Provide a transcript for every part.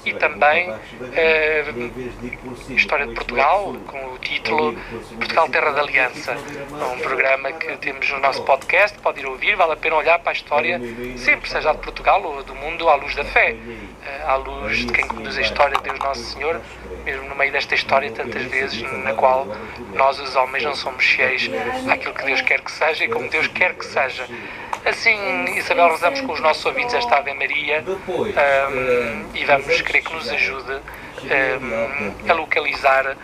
e também História de Portugal, com o título Portugal Terra da Aliança. É um programa que temos no nosso podcast, pode ir ouvir, vale a pena olhar para a história, sempre, seja de Portugal ou do mundo, à luz da fé, à luz de quem conduz a história de Deus Nosso Senhor, mesmo no meio desta história, tantas vezes, na qual nós, os homens, não somos fiéis àquilo que Deus quer que seja e como Deus quer que seja. Assim, Isabel, rezamos com os nossos ouvintes esta Ave Maria e vamos querer que nos ajude a localizar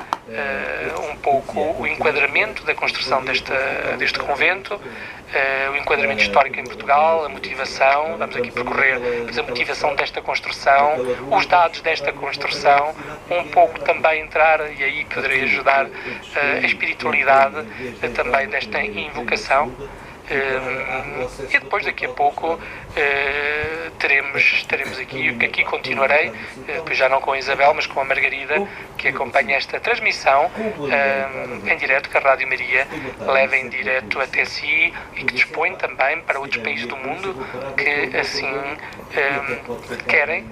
um pouco o enquadramento da construção deste convento, o enquadramento histórico em Portugal, a motivação, vamos aqui percorrer a motivação desta construção, os dados desta construção, um pouco também entrar, e aí poderei ajudar, a espiritualidade também desta invocação. E depois, daqui a pouco, teremos aqui continuarei, depois já não com a Isabel, mas com a Margarida, que acompanha esta transmissão em direto, que a Rádio Maria leva em direto até si e que dispõe também para outros países do mundo que assim querem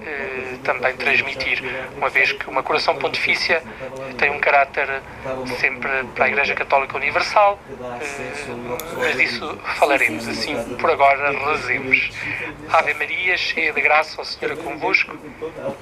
também transmitir, uma vez que uma coroação pontifícia tem um caráter sempre para a Igreja Católica Universal, mas disso falaremos. Assim, por agora, rezemos. Ave Maria, cheia de graça, o Senhor é convosco,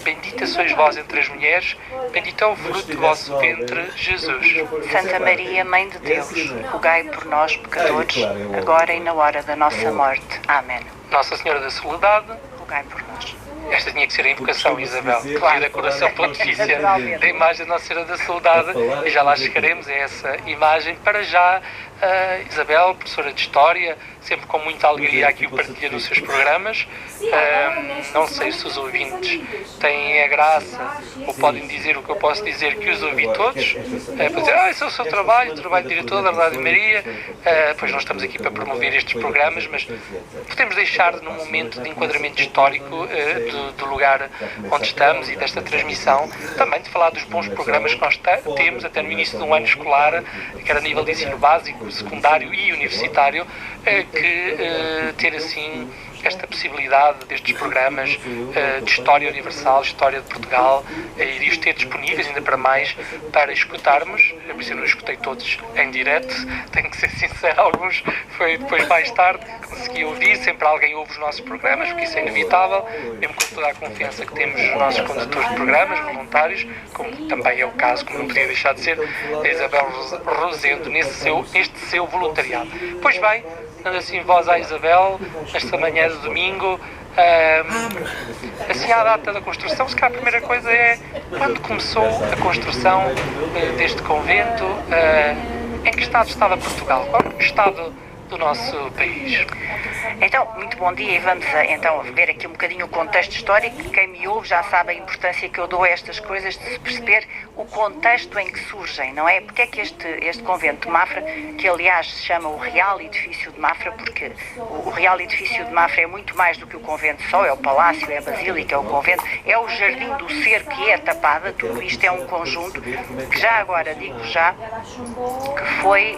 bendita sois vós entre as mulheres, bendito é o fruto do vosso ventre, Jesus. Santa Maria, Mãe de Deus, rogai por nós, pecadores, agora e na hora da nossa morte. Amém. Nossa Senhora da Soledade, rogai por nós. Esta tinha que ser a invocação, Isabel, claro, da coroação pontifícia, da imagem da Nossa Senhora da Soledade, e já lá chegaremos a essa imagem. Para já, Isabel, professora de História, sempre com muita alegria aqui o partilha nos seus programas. Não sei se os ouvintes têm a graça ou podem dizer o que eu posso dizer, que os ouvi todos, para dizer, esse é o seu trabalho, o trabalho de diretor da Rádio Maria, pois nós estamos aqui para promover estes programas, mas podemos deixar num momento de enquadramento histórico do lugar onde estamos e desta transmissão, também de falar dos bons programas que nós temos até no início de um ano escolar, quer a nível de ensino básico, secundário e universitário, que ter assim esta possibilidade destes programas de História Universal, História de Portugal, e os ter disponíveis ainda para mais para escutarmos. Eu, por isso, não escutei todos em direto, tenho que ser sincero, alguns foi depois mais tarde que consegui ouvir, sempre alguém ouve os nossos programas, porque isso é inevitável, mesmo com toda a confiança que temos nos nossos condutores de programas, voluntários, como também é o caso, como não podia deixar de ser, da Isabel Rosendo, neste seu voluntariado. Pois bem, dando assim voz à Isabel, nesta manhã de domingo, assim à data da construção, se calhar a primeira coisa é quando começou a construção deste convento, em que estado estava Portugal? Qual é o estado do nosso país? Então, muito bom dia, e vamos então ver aqui um bocadinho o contexto histórico. Quem me ouve já sabe a importância que eu dou a estas coisas, de se perceber o contexto em que surgem, não é? Porque é que este convento de Mafra, que aliás se chama o Real Edifício de Mafra, porque o Real Edifício de Mafra é muito mais do que o convento só, é o palácio, é a basílica, é o convento, é o jardim do ser que é tapada, tudo isto é um conjunto que já agora, digo já, que foi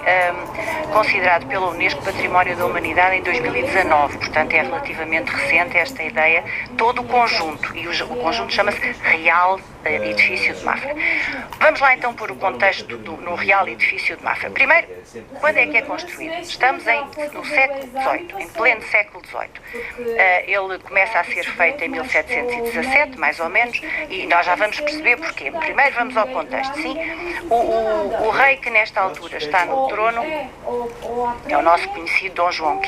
considerado pela Unesco Património da Humanidade em 2019, portanto é relativamente recente esta ideia, todo o conjunto, e o conjunto chama-se Real Edifício de Mafra. Vamos lá então pôr o contexto no Real Edifício de Mafra. Primeiro, quando é que é construído? Estamos no século XVIII, em pleno século XVIII. Ele começa a ser feito em 1717, mais ou menos, e nós já vamos perceber porquê. Primeiro vamos ao contexto. Sim, o rei que nesta altura está no trono é o nosso conhecido Dom João V.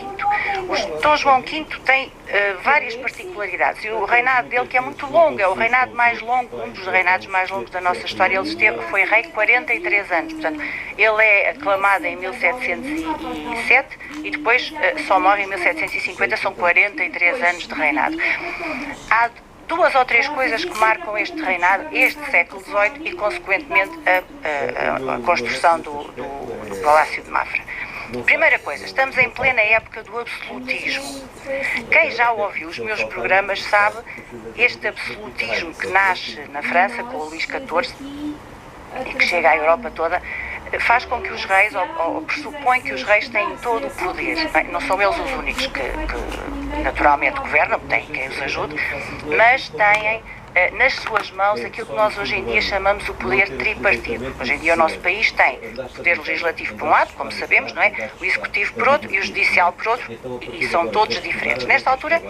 O Dom João V tem várias particularidades, e o reinado dele, que é muito longo, é o reinado mais longo, um dos reinados mais longos da nossa história. Ele foi rei 43 anos, portanto, ele é aclamado em 1707 e depois só morre em 1750, são 43 anos de reinado. Há duas ou três coisas que marcam este reinado, este século XVIII e, consequentemente, a construção do Palácio de Mafra. Primeira coisa, estamos em plena época do absolutismo. Quem já ouviu os meus programas sabe este absolutismo que nasce na França com o Luís XIV e que chega à Europa toda, faz com que os reis, ou pressupõe que os reis têm todo o poder. Não são eles os únicos que naturalmente governam, têm quem os ajude, mas têm nas suas mãos aquilo que nós hoje em dia chamamos o poder tripartido. Hoje em dia o nosso país tem o poder legislativo por um lado, como sabemos, não é? O executivo por outro e o judicial por outro, e são todos diferentes. Nesta altura,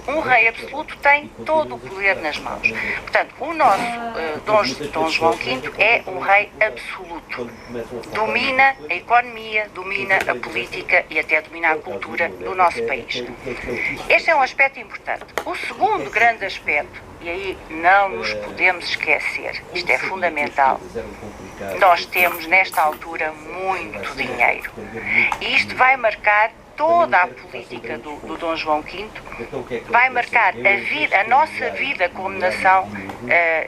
um rei absoluto tem todo o poder nas mãos. Portanto, o nosso Dom João V é um rei absoluto. Domina a economia, domina a política e até domina a cultura do nosso país. Este é um aspecto importante. O segundo grande aspecto, e aí não nos podemos esquecer, isto é fundamental, nós temos nesta altura muito dinheiro. E isto vai marcar toda a política do Dom João V, vai marcar a nossa vida como nação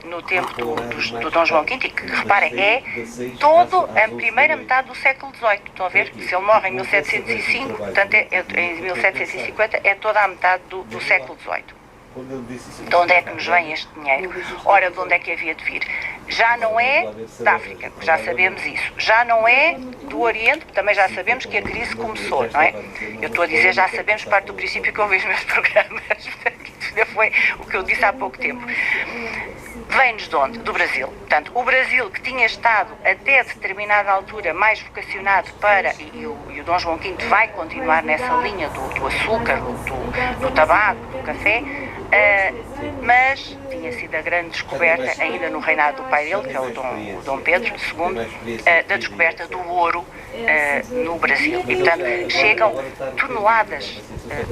no tempo do Dom João V, e que, reparem, é toda a primeira metade do século XVIII. Estão a ver? Se ele morre em 1705, portanto, em 1750, é toda a metade do século XVIII. De onde é que nos vem este dinheiro? Ora, de onde é que havia de vir? Já não é da África, já sabemos isso. Já não é do Oriente, também já sabemos que a crise começou, não é? Eu estou a dizer já sabemos, parte do princípio que eu vejo meus programas. Isso foi o que eu disse há pouco tempo. Vem-nos de onde? Do Brasil. Portanto, o Brasil, que tinha estado até determinada altura mais vocacionado para, e o Dom João V vai continuar nessa linha do açúcar, do tabaco, do café, mas tinha sido a grande descoberta, ainda no reinado do pai dele, que é o Dom Pedro II, da descoberta do ouro no Brasil. E, portanto, chegam toneladas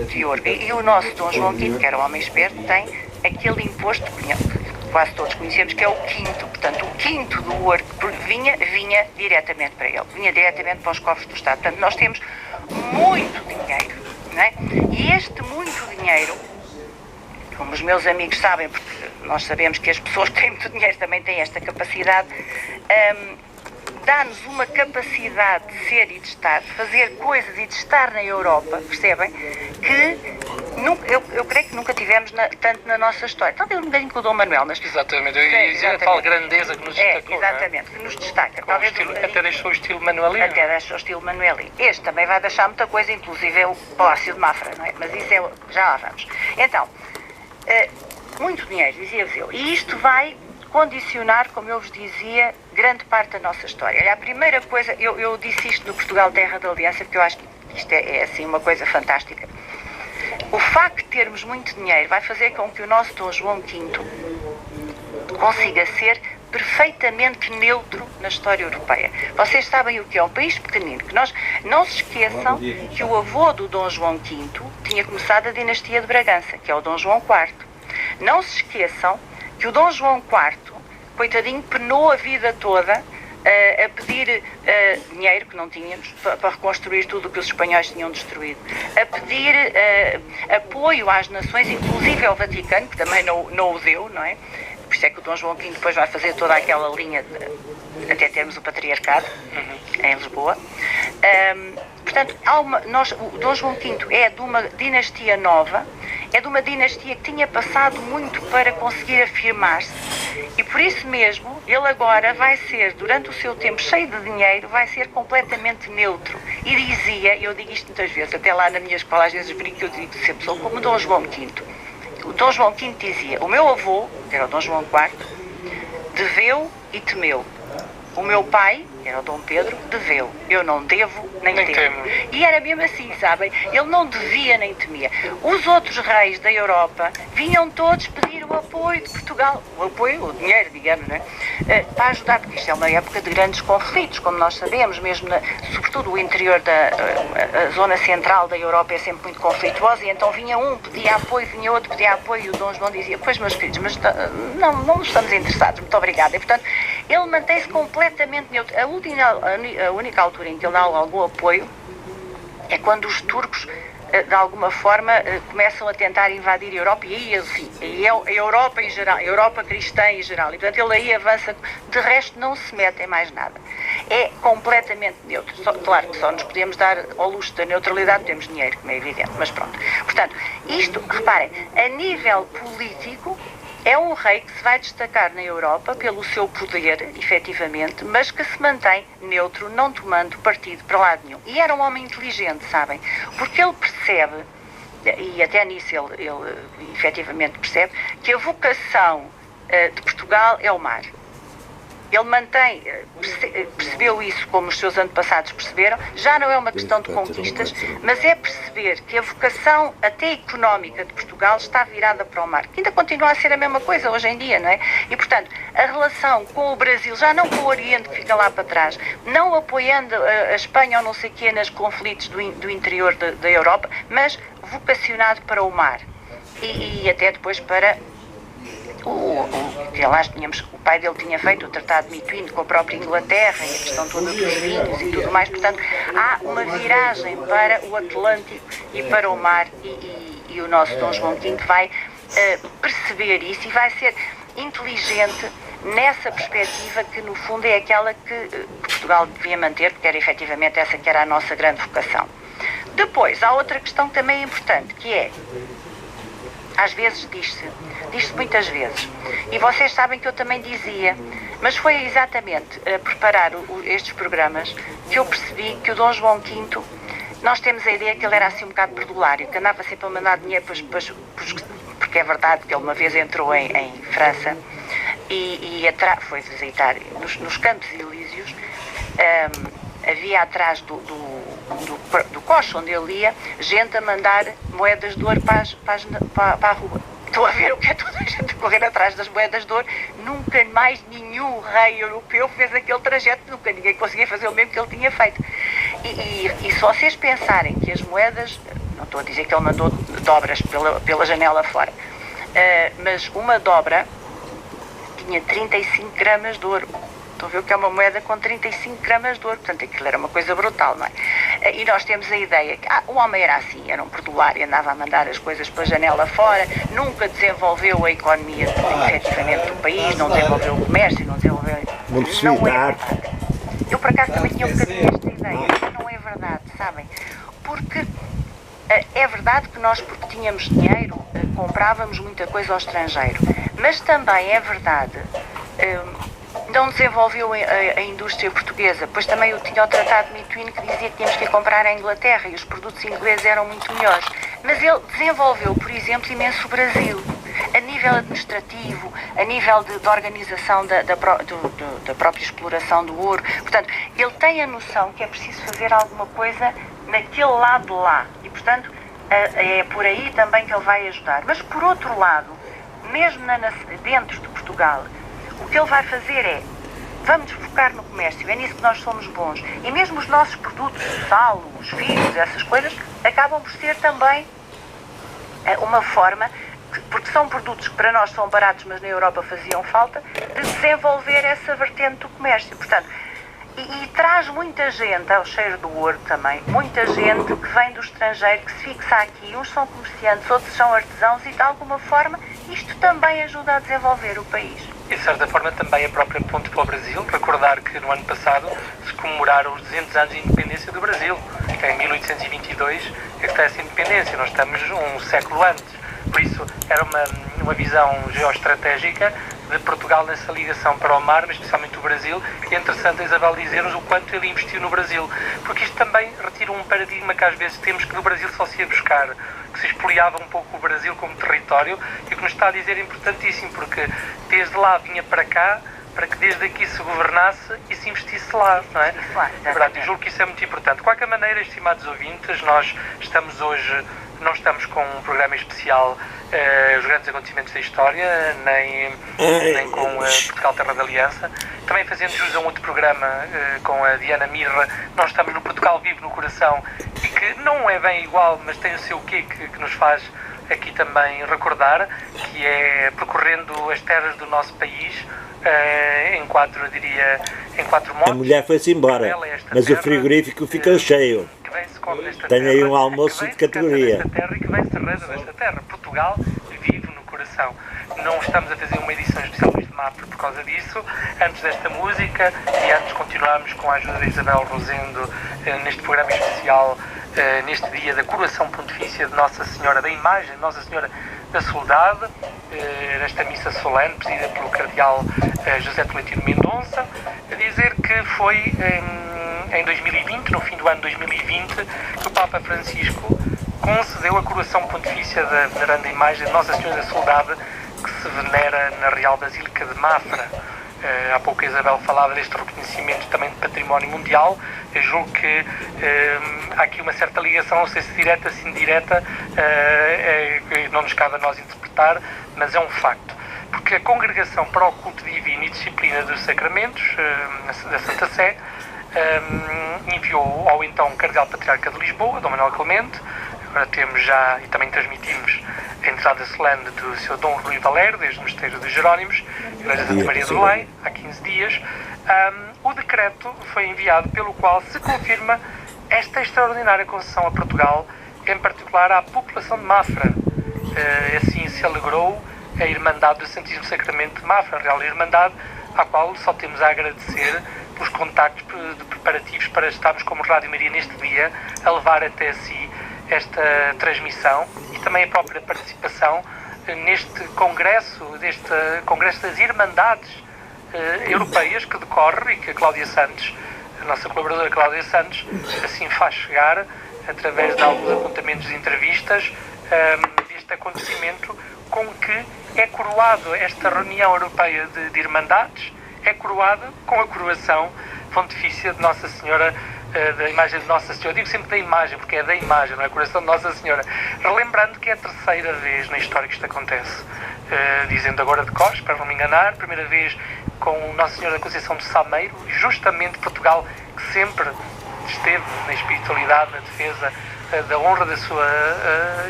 de ouro. E o nosso Dom João V, que era um homem esperto, tem aquele imposto que quase todos conhecemos, que é o quinto. Portanto, o quinto do ouro que vinha diretamente para ele, vinha diretamente para os cofres do Estado. Portanto, nós temos muito dinheiro, não é? E este muito dinheiro, como os meus amigos sabem, porque nós sabemos que as pessoas que têm muito dinheiro também têm esta capacidade, dá-nos uma capacidade de ser e de estar, de fazer coisas e de estar na Europa, percebem? Que eu creio que nunca tivemos tanto na nossa história. Talvez um bocadinho com o Dom Manuel, mas... Exatamente, eu ia dizer a tal grandeza que nos destacou. Exatamente, que nos destaca. Talvez até deixou o estilo Manuelino. Até deixou o estilo Manuelino. Este também vai deixar muita coisa, inclusive é o Palácio de Mafra, não é? Mas isso já lá vamos. Então, muito dinheiro, dizia-vos eu. E isto vai condicionar, como eu vos dizia, grande parte da nossa história. Olha, a primeira coisa, eu disse isto no Portugal Terra da Aliança, porque eu acho que isto é assim uma coisa fantástica. O facto de termos muito dinheiro vai fazer com que o nosso Dom João V consiga ser perfeitamente neutro na história europeia. Vocês sabem o que é um país pequenino, que nós não se esqueçam que o avô do Dom João V tinha começado a dinastia de Bragança, que é o Dom João IV. Não se esqueçam que o Dom João IV, coitadinho, penou a vida toda a pedir dinheiro, que não tínhamos, para reconstruir tudo o que os espanhóis tinham destruído, a pedir apoio às nações, inclusive ao Vaticano, que também não o deu, não é? Por isso é que o Dom João V depois vai fazer toda aquela linha até termos o patriarcado em Lisboa. Portanto, o Dom João V é de uma dinastia nova, é de uma dinastia que tinha passado muito para conseguir afirmar-se, e por isso mesmo ele agora vai ser, durante o seu tempo cheio de dinheiro, vai ser completamente neutro. E dizia, eu digo isto muitas vezes, até lá na minha escola às vezes brinco, eu digo sempre, sou como o Dom João V. O Dom João V dizia, o meu avô, que era o Dom João IV, deveu e temeu. O meu pai, que era o Dom Pedro, deveu. Eu não devo nem temo. E era mesmo assim, sabem? Ele não devia nem temia. Os outros reis da Europa vinham todos pedir o apoio de Portugal, o apoio, o dinheiro, digamos, não é? Para ajudar, porque isto é uma época de grandes conflitos, como nós sabemos, mesmo sobretudo o interior a zona central da Europa é sempre muito conflituosa, e então vinha um, pedia apoio, vinha outro, pedia apoio, e o Dom João dizia, pois meus queridos, mas não estamos interessados, muito obrigada. E portanto, ele mantém-se completamente neutro. A única altura em que ele dá algum apoio é quando os turcos, de alguma forma, começam a tentar invadir a Europa, e aí, assim, a Europa em geral, a Europa cristã em geral, e portanto ele aí avança, de resto não se mete em mais nada. É completamente neutro. Claro que só nos podemos dar ao luxo da neutralidade, temos dinheiro, como é evidente, mas pronto. Portanto, isto, reparem, a nível político, é um rei que se vai destacar na Europa pelo seu poder, efetivamente, mas que se mantém neutro, não tomando partido para lado nenhum. E era um homem inteligente, sabem? Porque ele percebe, e até nisso ele efetivamente percebe, que a vocação de Portugal é o mar. Ele mantém, percebeu isso como os seus antepassados perceberam, já não é uma questão de conquistas, mas é perceber que a vocação até económica de Portugal está virada para o mar, que ainda continua a ser a mesma coisa hoje em dia, não é? E, portanto, a relação com o Brasil, já não com o Oriente que fica lá para trás, não apoiando a Espanha ou não sei o quê nos conflitos do interior da Europa, mas vocacionado para o mar. E até depois para... o pai dele tinha feito o Tratado de Mituíne com a própria Inglaterra e a questão toda dos vinhos e tudo mais, portanto há uma viragem para o Atlântico e para o mar e o nosso Dom João V vai perceber isso e vai ser inteligente nessa perspectiva que no fundo é aquela que Portugal devia manter, porque era efetivamente essa que era a nossa grande vocação. Depois há outra questão que também é importante, que é, às vezes diz-se muitas vezes, e vocês sabem que eu também dizia, mas foi exatamente a preparar estes programas que eu percebi que o Dom João V, nós temos a ideia que ele era assim um bocado perdulário, que andava sempre a mandar dinheiro, porque é verdade que ele uma vez entrou em França e foi visitar nos Campos Elíseos, havia atrás do coche onde ele ia, gente a mandar moedas de ouro para a rua. Estou a ver o que é toda a gente a correr atrás das moedas de ouro. Nunca mais nenhum rei europeu fez aquele trajeto, nunca ninguém conseguia fazer o mesmo que ele tinha feito. E se vocês pensarem que as moedas, não estou a dizer que ele mandou dobras pela janela fora, mas uma dobra tinha 35 gramas de ouro. Estão a ver o que é uma moeda com 35 gramas de ouro, portanto aquilo era uma coisa brutal, não é? E nós temos a ideia que o homem era assim, era um perdulário, andava a mandar as coisas pela janela fora, nunca desenvolveu a economia efetivamente do país, não desenvolveu o comércio, não desenvolveu... Não é verdade. Eu por acaso também tinha um bocadinho esta ideia, mas não é verdade, sabem? Porque é verdade que nós, porque tínhamos dinheiro, comprávamos muita coisa ao estrangeiro, mas também é verdade... não desenvolveu a indústria portuguesa, pois também tinha o Tratado de Mituíne que dizia que tínhamos que ir comprar à Inglaterra e os produtos ingleses eram muito melhores. Mas ele desenvolveu, por exemplo, imenso o Brasil, a nível administrativo, a nível de organização da própria exploração do ouro. Portanto, ele tem a noção que é preciso fazer alguma coisa naquele lado de lá e, portanto, é por aí também que ele vai ajudar. Mas, por outro lado, mesmo dentro de Portugal, o que ele vai fazer é, vamos focar no comércio, é nisso que nós somos bons. E mesmo os nossos produtos, o sal, os vinhos, essas coisas, acabam por ser também uma forma, porque são produtos que para nós são baratos, mas na Europa faziam falta, de desenvolver essa vertente do comércio. Portanto, e traz muita gente ao cheiro do ouro também, muita gente que vem do estrangeiro, que se fixa aqui, uns são comerciantes, outros são artesãos e de alguma forma isto também ajuda a desenvolver o país. E de certa forma também a própria ponte para o Brasil, recordar que no ano passado se comemoraram os 200 anos de independência do Brasil, que em 1822 é que está essa independência, nós estamos um século antes, por isso era uma visão geoestratégica de Portugal nessa ligação para o mar, mas especialmente o Brasil, e é interessante a Isabel dizer-nos o quanto ele investiu no Brasil, porque isto também retira um paradigma que às vezes temos que no Brasil só se ia buscar, que se expoliava um pouco o Brasil como território, e o que nos está a dizer é importantíssimo, porque desde lá vinha para cá, para que desde aqui se governasse e se investisse lá, não é? É verdade, eu julgo que isso é muito importante. De qualquer maneira, estimados ouvintes, nós estamos hoje, não estamos com um programa especial os grandes acontecimentos da história, nem com Portugal Terra da Aliança. Também fazendo jus a um outro programa com a Diana Mirra, nós estamos no Portugal Vivo no Coração, e que não é bem igual, mas tem o seu quê que nos faz aqui também recordar, que é percorrendo as terras do nosso país, em quatro modos. A mulher foi-se embora, mas o frigorífico ficou cheio. Tem aí um almoço de categoria. E que vem serrando desta terra. Portugal vive no coração. Não estamos a fazer uma edição especial deste mapa por causa disso. Antes desta música e antes continuamos com a ajuda da Isabel Rosendo neste programa especial, neste dia da coroação pontifícia de Nossa Senhora da Imagem, de Nossa Senhora da Soledade, nesta missa solene, presidida pelo cardeal José Tolentino Mendonça, a dizer que foi em 2020, no fim do ano 2020, que o Papa Francisco concedeu a coroação pontifícia da veneranda imagem de Nossa Senhora da Soledade, que se venera na Real Basílica de Mafra. Há pouco a Isabel falava deste reconhecimento também de património mundial. Eu julgo que há aqui uma certa ligação, não sei se direta, se indireta, não nos cabe a nós interpretar, mas é um facto. Porque a Congregação para o Culto Divino e Disciplina dos Sacramentos, da Santa Sé, enviou ao então Cardeal Patriarca de Lisboa, Dom Manuel Clemente. Agora temos já, e também transmitimos, a entrada solene do Sr. Dom Rui Valério, desde o Mosteiro dos Jerónimos, Igreja de Santa Maria do Belém, há 15 dias. O decreto foi enviado pelo qual se confirma esta extraordinária concessão a Portugal, em particular à população de Mafra. Assim se alegrou a Irmandade do Santíssimo Sacramento de Mafra, a Real Irmandade, à qual só temos a agradecer pelos contactos de preparativos para estarmos como Rádio Maria neste dia a levar até si esta transmissão e também a própria participação neste congresso, das Irmandades Europeias que decorre e que a Cláudia Santos, a nossa colaboradora Cláudia Santos, assim faz chegar, através de alguns apontamentos de entrevistas, deste acontecimento com que é coroado esta reunião europeia de Irmandades, é coroada com a coroação pontifícia de Nossa Senhora, da imagem de Nossa Senhora. Eu digo sempre da imagem, porque é da imagem, não é a coroação de Nossa Senhora. Relembrando que é a terceira vez na história que isto acontece. Dizendo agora de cor, espero não me enganar, primeira vez com Nossa Senhora da Conceição de Sameiro, justamente Portugal, que sempre esteve na espiritualidade, na defesa da honra da sua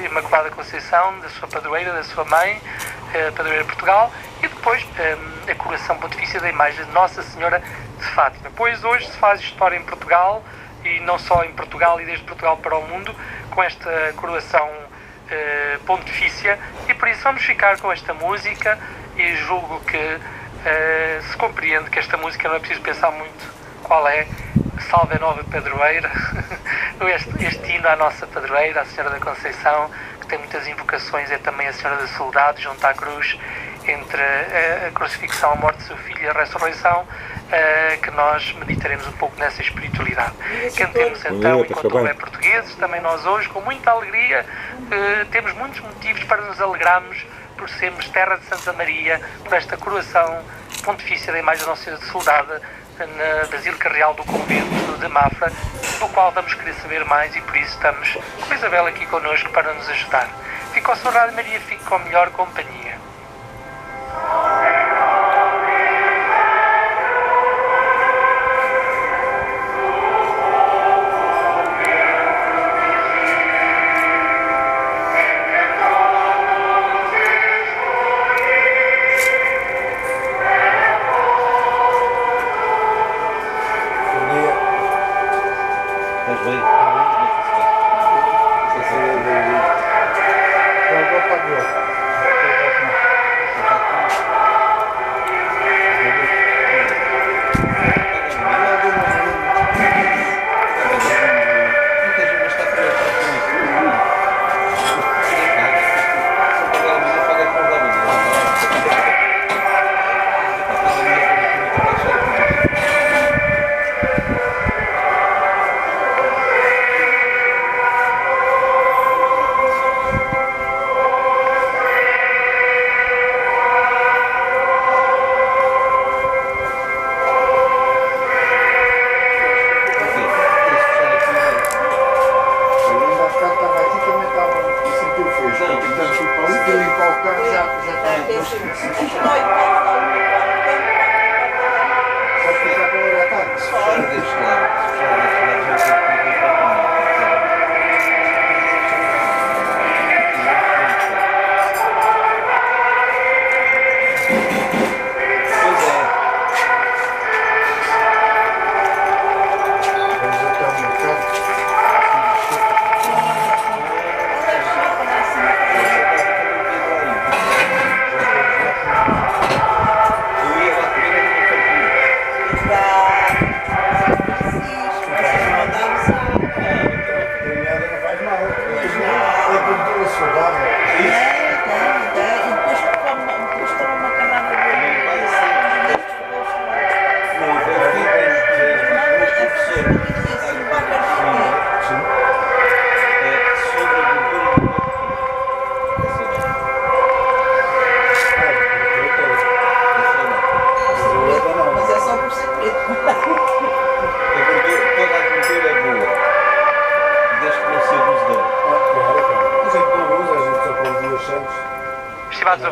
Imaculada Conceição, da sua padroeira, da sua mãe, padroeira de Portugal, e depois a coroação pontifícia da imagem de Nossa Senhora de Fátima. Pois hoje se faz história em Portugal, e não só em Portugal e desde Portugal para o mundo, com esta coroação pontifícia, e por isso vamos ficar com esta música, e julgo que se compreende que esta música não é preciso pensar muito qual é. Salve a nova padroeira, este hino à nossa padroeira, a Senhora da Conceição, que tem muitas invocações, é também a Senhora da Soledade, junto à cruz, entre a crucifixão, a morte do seu filho e a ressurreição, que nós meditaremos um pouco nessa espiritualidade. Cantemos então, enquanto houver portugueses, também nós hoje, com muita alegria, temos muitos motivos para nos alegrarmos por sermos terra de Santa Maria, por esta coroação pontifícia da imagem da Nossa Senhora de Soledade, na Basílica Real do Convento de Mafra, do qual vamos querer saber mais, e por isso estamos com a Isabel aqui connosco para nos ajudar. Fique ao seu Rádio Maria, fique com a melhor companhia.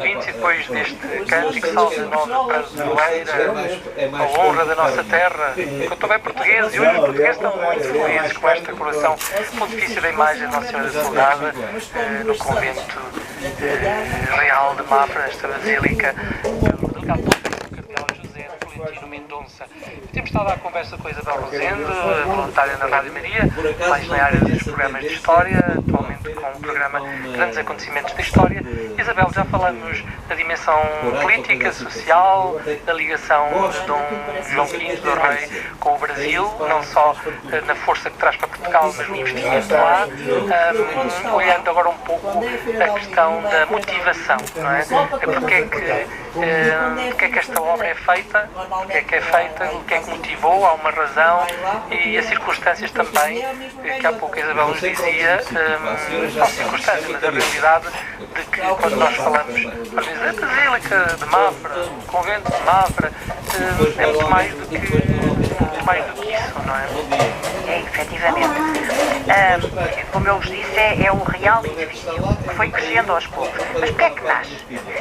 ouvintes, e depois deste cântico Salve Nova Brasileira, a honra da nossa terra, eu também português, e hoje os portugueses estão muito felizes com esta decoração pontifícia da imagem de Nossa Senhora da Saudade no convento real de Mafra, esta basílica do Cardeal José Tolentino Mendonça. Temos estado à conversa com a Isabel Rosendo, voluntária na Rádio Maria, mais na área dos programas de história, atualmente com o programa Grandes Acontecimentos da História. Isabel, já falamos da dimensão política, social, da ligação de Dom João V do Rei com o Brasil, não só na força que traz para Portugal, mas no investimento lá, olhando agora um pouco a questão da motivação, não é? Porque é que esta obra é feita, porque é que é feita, o que é que motivou, há uma razão, e as circunstâncias também, que há pouco a Isabel nos dizia, não circunstâncias, mas a realidade de que quando nós falamos, às vezes, a Basílica de Mafra, o Convento de Mafra, é muito mais do que isso, não é? É, efetivamente. Como eu vos disse, é um real edifício que foi crescendo aos poucos. Mas porquê é que nasce?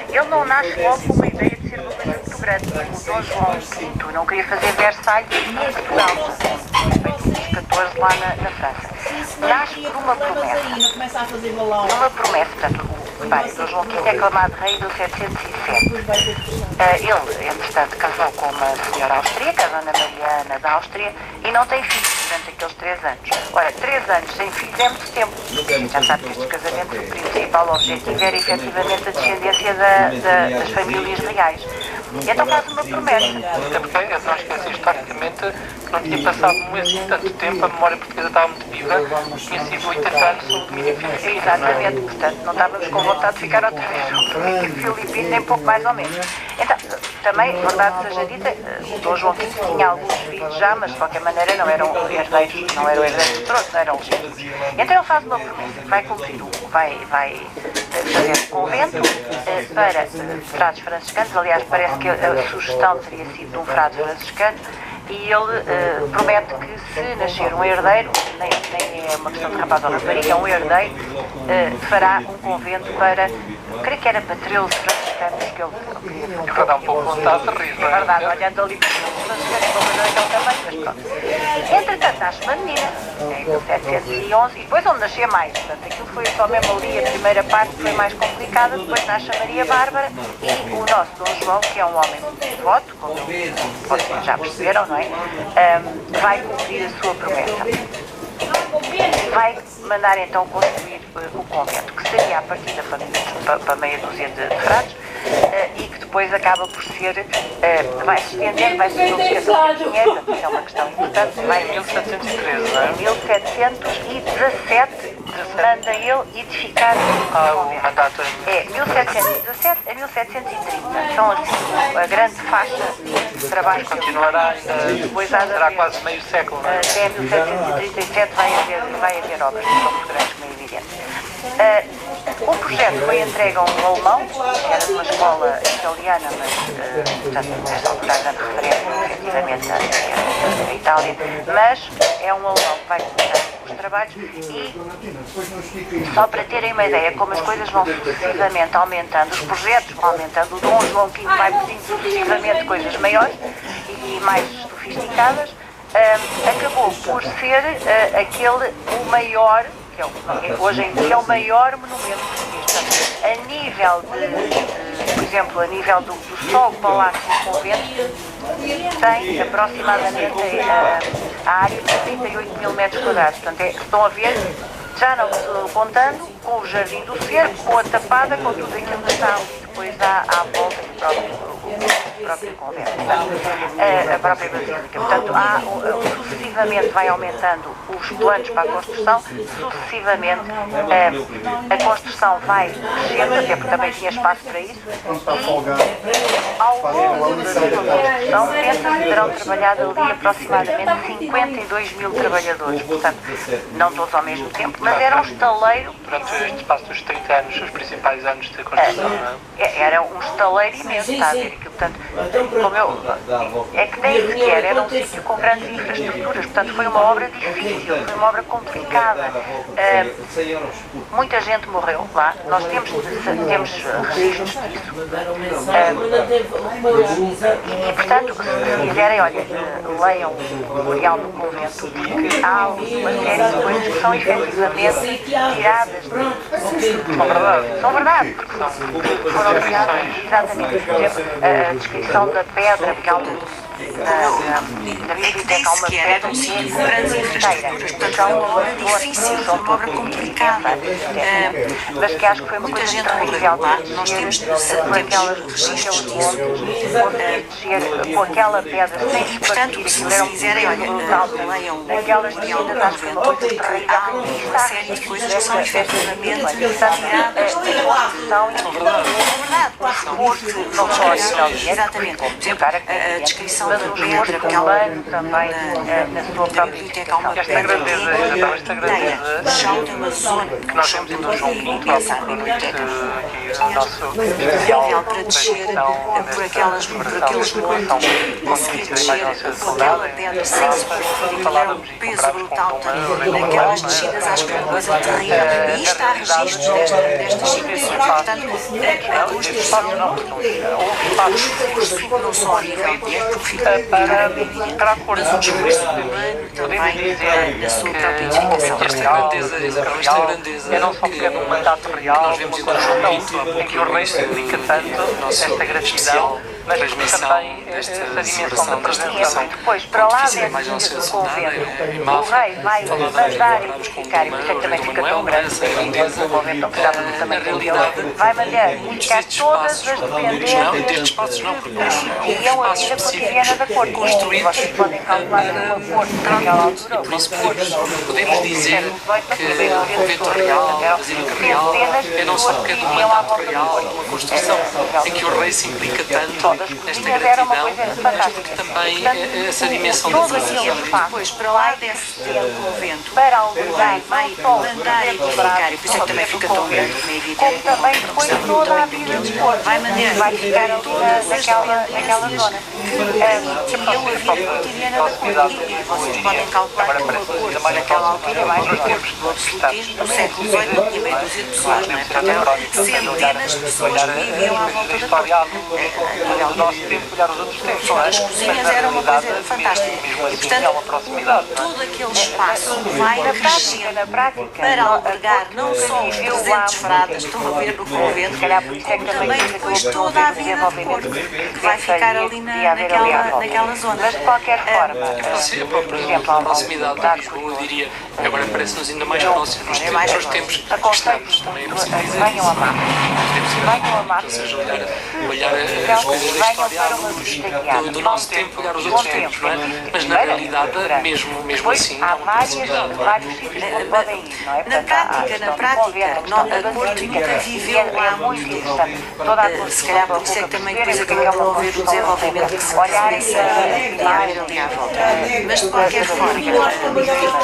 Ele não nasce logo com uma ideia de ser uma coisa muito grande. O Dom João V não queria fazer Versailles em Portugal, em 14 lá na França. Nasce por uma promessa. Uma promessa, portanto, o Dom João V é aclamado rei de 1707. Ele, entretanto, casou com uma senhora austríaca, a Dona Mariana da Áustria, e não tem filhos durante aqueles 3 anos. Ora, 3 anos sem filhos é muito tempo. Já sabe que estes casamentos, o principal objetivo era efetivamente a descendência das famílias reais. Então faz uma promessa. Até porque eu não esqueci historicamente que não tinha passado assim tanto tempo, a memória portuguesa estava muito viva, tinha sido 80 anos sob domínio filipino. Exatamente, portanto não estávamos com vontade de ficar outra vez sob domínio filipino, nem pouco mais ou menos. Então, também, verdade seja dita, o Dom João V tinha alguns filhos já, mas de qualquer maneira não eram herdeiros do trono, não eram legítimos. Então ele faz uma promessa, vai cumprir, vai fazer um convento para frades franciscanos. Aliás, parece que a sugestão teria sido de um frade franciscano, e ele promete que se nascer um herdeiro, nem é uma questão de rapaz ou rapariga, é um herdeiro, fará um convento para, creio que era para 13 franciscanos que ele queria fazer. Para dar um pouco de vontade de rir, não é? Verdade, olhando ali para os franciscanos, uma coisa daquele tamanho, mas pronto. Entretanto, nasce uma menina, em 1711, e depois onde nascia mais, portanto, aquilo foi só mesmo ali, a primeira parte foi mais complicada, depois nasce a Maria Bárbara, e o nosso Dom João, que é um homem muito devoto, como vocês já perceberam, não é? Vai cumprir a sua promessa. Vai mandar então construir o convento, que seria a partir da família para meia dúzia de frades, e que depois acaba por ser, vai se estender, vai ser obrigação de dinheiro, portanto, isso é uma questão importante. Vai em 1713, não é? Em 1717 manda ele edificar o convento. Mandato É 1717 a 1730, são assim a grande faixa de trabalho. Continuará ainda, será quase meio século, não é? Até 1737 vai haver obras, que são muito grandes, como é evidente. O projeto foi entregue a um alemão, que era de uma escola italiana, mas, portanto, nesta altura a grande referência, efetivamente, à Itália, mas é um alemão que vai começar os trabalhos, e só para terem uma ideia como as coisas vão sucessivamente aumentando, os projetos vão aumentando, o Dom João V vai pedindo sucessivamente coisas maiores e mais sofisticadas, acabou por ser o maior, hoje em dia é o maior monumento português. A nível por exemplo, a nível do só o Palácio do Convento tem aproximadamente a área de 38 mil metros quadrados. Portanto, estão a ver, já não contando com o Jardim do Cerco, com a tapada, com tudo aquilo que está ali depois à volta do próprio convento, a própria basílica. Portanto, sucessivamente vai aumentando os planos para a construção, sucessivamente a construção vai crescendo, até porque também tinha espaço para isso, e ao longo da sua construção pensa-se que terão trabalhado ali aproximadamente 52 mil trabalhadores, portanto, não todos ao mesmo tempo, mas era um estaleiro. Durante este espaço dos 30 anos, os principais anos de construção, não é? Era um estaleiro imenso, está a ver aquilo, portanto, é que nem sequer era um sítio com grandes infraestruturas, portanto foi uma obra difícil, foi uma obra complicada. Muita gente morreu lá, nós temos registros disso. E portanto, se quiserem, olha, leiam o Memorial do Convento, porque há uma série de coisas que são efetivamente tiradas são verdade, porque foram tiradas exatamente, por exemplo, a descrição da pedra, porque há na biblioteca há uma pedra um sítio com grandes infraestruturas, portanto é uma obra difícil, uma obra complicada. Mas que acho que foi uma Muita coisa gente morreu lá, nós temos registros disso. com aquela pedra sem se Portanto, partir, se aquilo era quiserem, olha, leiam aquelas o descidas, acho que foi uma coisa terrível. há uma série de coisas que são efetivamente tiradas de são verdade, porque não só a nível de exatamente. Por exemplo, a descrição da pedra, porque ela também na sua na própria biblioteca há uma Esta pedra grandeza, esta inteira. grandeza O chão tem uma zona que nós temos em João Pinto, há pouco noite aqui no nosso especial para descer por aqueles montes, conseguir descer com aquela pedra sem se preferir, era um peso brutal também. Aquelas descidas acho que é uma coisa terrível. E isto há registros destas situações. Portanto, a construção não só a nível de para a cor mas o discurso humano também na sua própria edificação. esta grandeza é não só porque é um mandato real, nós vemos em João Pinto, em que o rei significa tanto esta gratidão, mas também essa dimensão da presença. Depois, para lá desse do convento, o rei vai mandar edificar, e por isso é que também fica tão grande, o convento não precisava do tamanho dele, vai mandar edificar todas as dependências e é uma vida cotidiana da corte. Vocês podem calcular uma corte naquela altura, por isso podemos dizer que o convento real, a Basílica Real, é não só porque é de um mandato real, uma construção em que o rei se implica tanto nesta gratidão, mas porque também essa dimensão da aquele espaço depois, para lá desse convento, para albergar vai mandar edificar, e por isso é que também fica tão grande, como é evidente, como também depois toda a vida de corte vai ficar ali naquela zona. E a vida cotidiana da corte. E vocês podem calcular que uma corte naquela altura, mais uma corte do absolutismo do século XVIII, tinha meia dúzia de pessoas, não é? Portanto, eram centenas de pessoas que viviam à volta da corte. As cozinhas eram uma coisa fantástica. E, portanto, todo aquele espaço vai crescendo para albergar não só os 300 fradas, estão a ver no convento, como também depois toda a vida de corte que vai ficar ali naquela zona. Mas de qualquer forma, a proximidade de Lisboa, eu diria, agora parece-nos ainda mais próximo nos tempos que estamos, também é preciso dizer venham a mar. ou seja, olhar as coisas da história à luz do nosso tempo, olhar os outros tempos, não é? Mas na realidade, mesmo assim, há vários sítios onde podem ir, não é? Na prática, a corte nunca viveu lá muito. Se calhar por isso é que também depois acabou por haver o desenvolvimento que se começa a haver ali à volta. Mas de qualquer forma, por exemplo,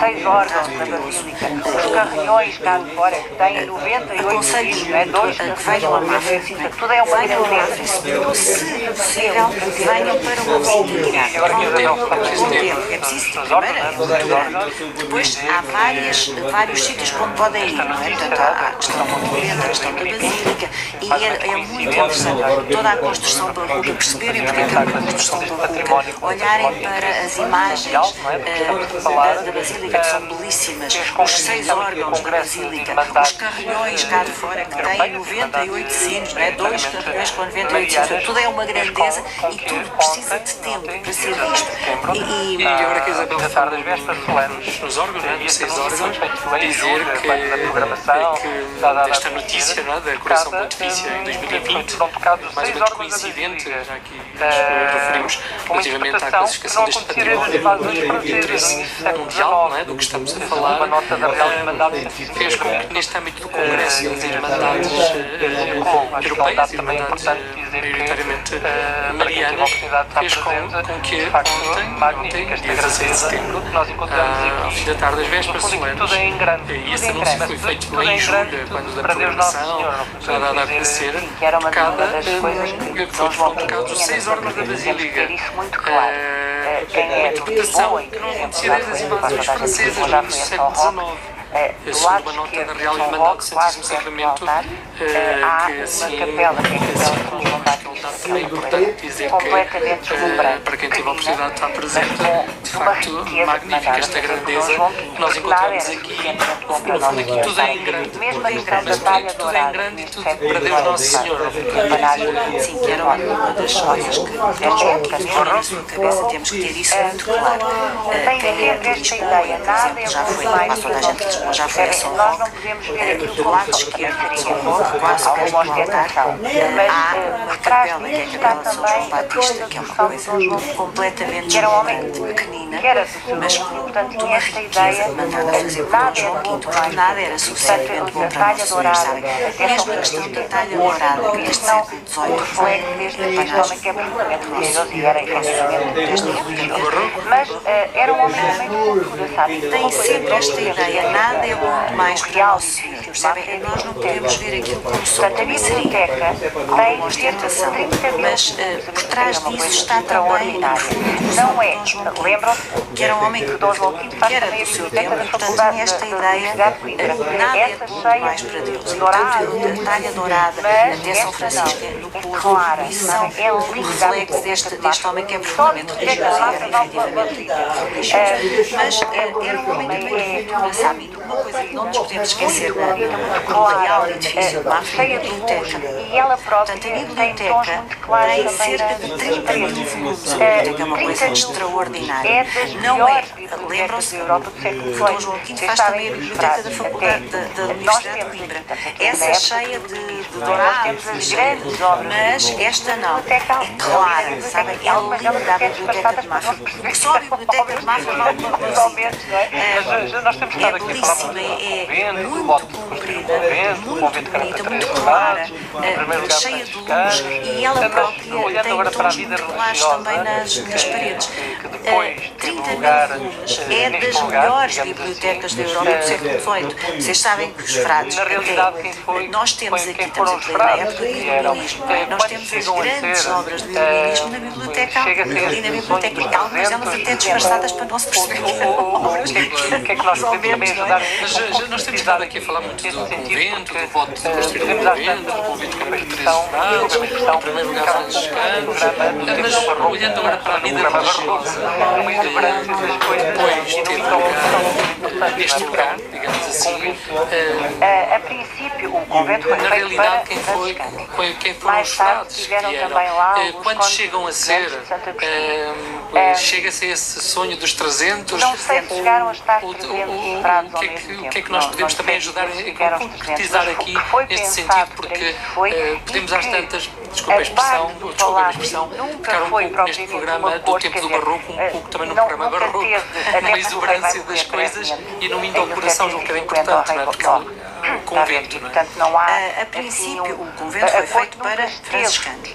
6 órgãos da Basílica, os carrilhões cá de fora que têm 98 filhos, não é? 2 vejam a Mafra, tudo é uma venham a Mafra, se possível, venham para uma visita guiada. É preciso, primeiro, é muito grande. Depois há vários sítios onde podem ir, não é? Portanto, há a questão do convento, a questão da Basílica, e é muito interessante toda a construção barroca, perceberem porque é que é uma construção barroca, olharem para as imagens da Basílica, que são belíssimas, os 6 órgãos da Basílica, os carrilhões cá de fora que têm 98 sinos, não é? 2 carrilhões com 98 sinos, tudo é uma grandeza e tudo precisa de tempo para ser visto. E agora que a Isabel fala nos órgãos, nos 6 órgãos, dizer que esta notícia da coroação pontifícia em 2020, mais ou menos coincidente, já aqui nos referimos relativamente à classificação deste património de interesse mundial, não é, do que estamos a falar, fez com que neste âmbito do Congresso das Irmandades Europeias, Irmandades maioritariamente marianas, fez com que ontem, dia 16 de setembro, ao fim da tarde, às vésperas solenes, e esse anúncio foi feito lá em julho, quando da programação já dada a conhecer, foram tocados 6 órgãos da Basílica. Uma interpretação que não acontecia desde as invasões francesas no século XIX. Segundo uma nota da Real Irmandade do Santíssimo Sacramento, que assim é importante dizer que, para quem teve a oportunidade de estar presente, de facto, magnífica esta grandeza que nós encontramos aqui. No fundo, aqui tudo é em grande, mas tudo é em grande e tudo para Deus Nosso Senhor. Sim, que era uma das coisas que nós não temos na sua cabeça, temos que ter isso muito claro. Tem sempre esta ideia, nada é já foi, mais toda a gente já foi a São nós não Roque, podemos ver aquilo do lado esquerdo de São Roque, quase perto do altar, há uma capela, que é a capela de São João Batista, que é uma coisa completamente desmontante, pequenina, mas portanto uma riqueza de mandada a fazer por Dom João V, porque nada era suficientemente bom para nós saber, sabem? Mesmo a questão da talha dourada, que neste século XVIII foi este homem que é profundamente religioso e era efetivamente religioso, mas era um homem também de cultura, sabe? Tem sempre esta ideia, nada é bom demais para o nosso Senhor, percebem? Nós não podemos ver aquilo como só uma seria, alguma ostentação, mas por trás disso está também, no fundo, não é, lembram-se que era um homem que era do seu tempo, portanto tinha esta ideia, nada é bom demais para Deus, e portanto a talha dourada, até São Francisco, no Porto, isso são um reflexo deste homem que é profundamente religioso e era efetivamente religioso, mas era um homem também de cultura, sabe? E uma coisa que não nos podemos esquecer no Real Edifício de Mafra é a biblioteca. Portanto, a biblioteca tem cerca de 30 mil volumes. A biblioteca é uma coisa extraordinária. Não é, lembram-se que Dom João V faz também a biblioteca da Faculdade da Universidade de Coimbra. Essa é cheia de dourados, mas esta não. É clara, sabem? É linda a biblioteca de Mafra. Só a biblioteca de Mafra vale uma coisa. É belíssima, é muito comprida, muito bonita, muito clara, cheia de luz, e ela própria tem tons muito claros também nas paredes. 30 mil volumes, é das melhores bibliotecas da Europa do século XVIII. Vocês sabem que os frades, nós temos aqui, estamos a dizer, na época do iluminismo, nós temos as grandes obras do iluminismo na biblioteca e na biblioteca, e algumas delas até disfarçadas para não se perceber que eram obras. O que é que nós podemos também ajudar? Mas nós temos estado aqui a falar muito do convento, do voto de construir o convento, do convento que caracteriza em primeiro lugar franciscanos, mas olhando agora para a vida religiosa, depois teve lugar neste lugar, digamos assim, a princípio o convento foi na feito realidade para quem foram os frades que vieram, quando chegam a ser, chega-se a esse sonho dos 300, não sei se chegaram a estar 300 frades ao mesmo tempo. O que é que nós podemos também ajudar a concretizar aqui neste sentido, porque podemos às tantas, desculpa a expressão, ficar um pouco neste programa do tempo do barroco, um pouco também no programa barroco, numa exuberância das coisas e numa incorporação um bocadinho importante, não é? Porque o convento, não é? A princípio, o convento foi feito para franciscanos.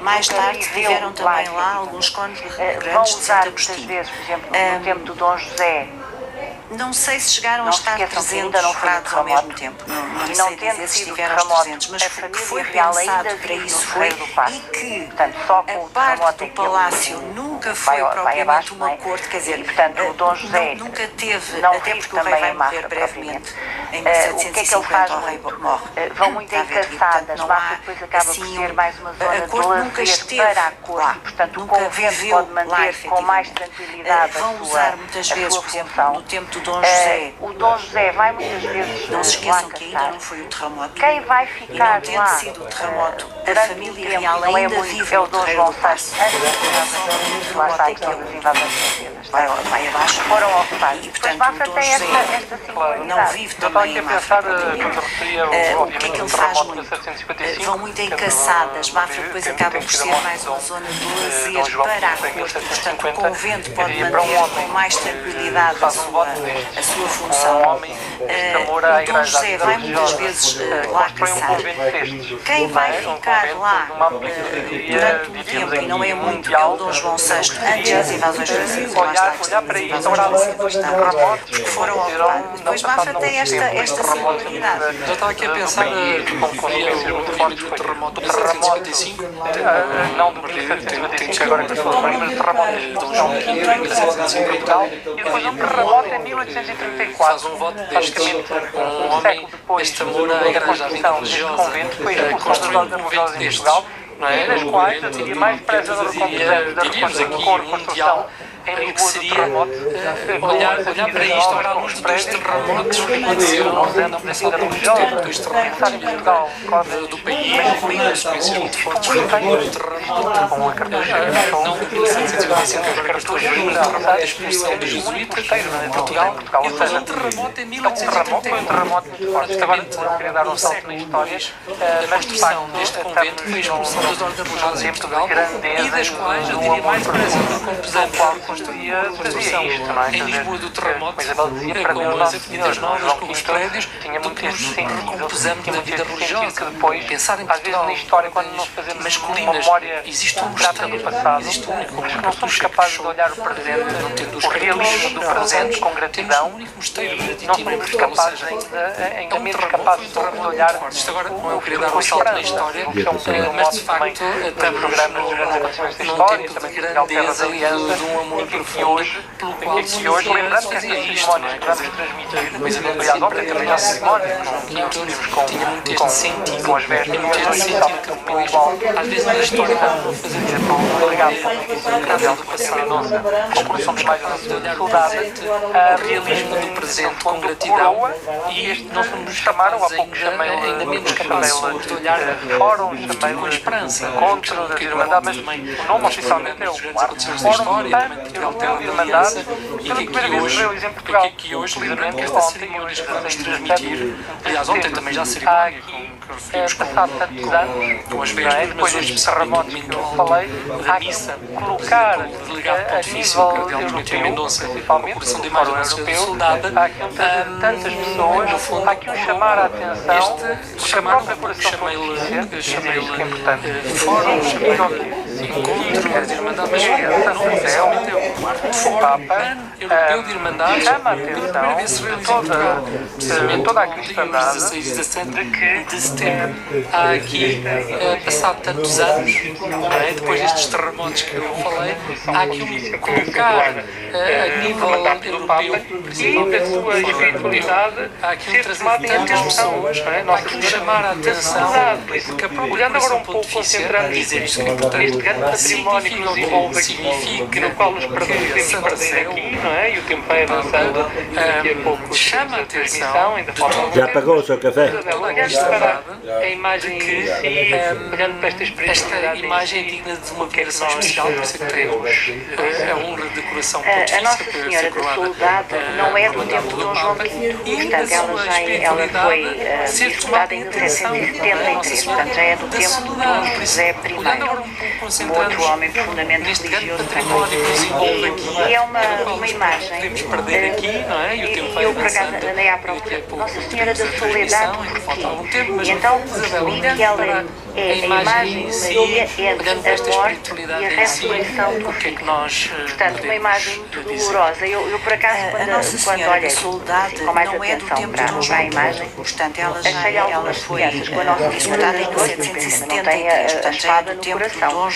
Mais tarde tiveram também lá alguns cônegos grandes de Santo Agostinho. Por exemplo, no tempo do Dom José, não sei se chegaram a estar 300 frades ao mesmo tempo, não sei dizer se estiveram aos 300, mas que foi pensado para isso foi, e que a parte do palácio nunca foi propriamente uma corte, quer dizer, nunca teve, até porque o rei vai morrer brevemente, em 1750 o rei morre. vão muito encaçadas, Mafra depois acaba por ser mais uma zona de lazer para a corte, portanto o convento pode manter com mais tranquilidade vão usar muitas vezes, por exemplo, no tempo do Dom José. O Dom José vai muitas vezes não se esqueçam que ainda não foi o terremoto. Quem vai ficar e não tendo sido o terremoto, a família real ainda vive no terreiro do passo. Lá está, que teve as invasões francesas. vai abaixo. Foram ocupados. E, Mas portanto, Mafra o Dom tem José esta não singularidade. vive Eu estava também aqui em a Mafra. pensar, quando referia, O que é que obviamente, ele o faz terremoto de muito? 1755, Vão muito em que caçadas. Mafra depois acaba por ser mais uma zona de lazer para a corte. Portanto, o convento pode manter com mais tranquilidade a sua função. O Dom José vai muitas vezes lá caçar. Quem vai ficar lá durante um tempo, e não é muito, é o Dom João VI, antes das invasões francesas, lá está, para as isto, invasões francesas que foram ocupadas. Depois Mafra tem esta singularidade. Já estava aqui a pensar, como referia o âmbito do terremoto de 1755, não do 1755, agora que estou a falar, mas o terremoto Dom João V em 1750 e depois um terremoto em 1834. faz um voto deste, um homem deste amor à igreja, à vida religiosa, construiu um convento destes, não é? Das quais eu teria mais pressa da diríamos aqui, mundial, em que seria olhar para isto à luz dos terremotos que aconteceram nessa altura do tempo, dos terremotos do país, consequências muito fortes do terremoto, não de 1755, agora que estou a ver, a expulsão dos jesuítas em Portugal, e depois um terremoto em 1834. Agora queria dar um salto na história, A construção deste convento foi a expulsão das ordens religiosas em Portugal, e das quais eu diria mais depressa como pesamos construía a construção isto, não é? em Lisboa do terremoto, para com as avenidas novas, com os prédios, tinha muito este sentido, recompusamos da vida religiosa. que depois, Pensar em às vezes Portugal, na história, quando nós fazemos uma masculinas, memória existe um exata do mosteiro, passado, existe um único, mas que não somos capazes de olhar o presente, não tendo os o realismo do presente com temos gratidão, um único mosteiro não beneditino em somos Portugal, capazes ou seja, ainda menos capazes de olhar isto agora não eu queria dar um salto na história, mas de facto estamos num tempo de grandeza e de um amor profundo pelo qual se hoje lembrando que fazia estas isto, não cerimónias é? que vamos transmitir, Mas aliás, ontem também já cerimónias, tinha muito este sentido, com as vestes, muito este sentido que depois, às vezes na história, quando fazemos Gabriel do Passado, como somos mais de olhar o realismo do presente com gratidão, e não nos chamaram, há pouco chamei ainda menos capazes de olhar fóruns, com esperança, contra das Irmandades, mas o nome oficialmente é o Fórum Pan-Europeu de Irmandades, pela primeira vez que realiza em Portugal. Que hoje, lembrando que esta cerimónia que vamos transmitir, aliás, ontem também já a cerimónia, que referimos com as vespas, mas hoje especialmente domingo há que colocar o delegado pontifício, o cardeal Dmitry Mendonça, a correção da imagem da Senhora da Soldada, há aqui tantas pessoas, no fundo, há aqui chamar a atenção, chamei-lhe fórum, chamei-lhe encontro de Irmandade, mas realmente é o quarto fórum pan-europeu de Irmandades, pela primeira vez se realizou em Portugal, precisamente toda a no dia cristandade 16 e 17 de setembro. Há aqui, passado tantos anos, não é? Depois destes terremotos que eu falei, há aqui colocar a nível europeu, principalmente a sua espiritualidade, há aqui trazer tantas pessoas, há aqui chamar a atenção, porque a própria Comissão Pontifícia, dizer isto que é importante, este grande património que nos envolve aqui, significa no qual nos perdemos que sempre perder aqui, não é? E o tempo vai avançando, daqui a pouco chama a atenção, ainda falta Já pagou o seu café? olhando para a imagem que olhando para esta experiência, esta imagem é digna de uma veneração especial, por isso é que temos a honra de decoração pontifícia. A Nossa Senhora da Soldade não é do tempo de Dom João V, portanto ela foi disputada em 1773, portanto já é do tempo de Dom José I, um outro homem profundamente religioso também. E é uma imagem, eu por acaso andei à procura, Nossa Senhora da Soledade, porquê? E então percebi que ela é a imagem de Maria entre a morte e a ressurreição do Filho. Portanto, uma imagem muito dolorosa. Eu por acaso, quando olhei com mais atenção para a imagem, achei algumas semelhanças com a Nossa Senhora da Soledade, não tem a espada no coração.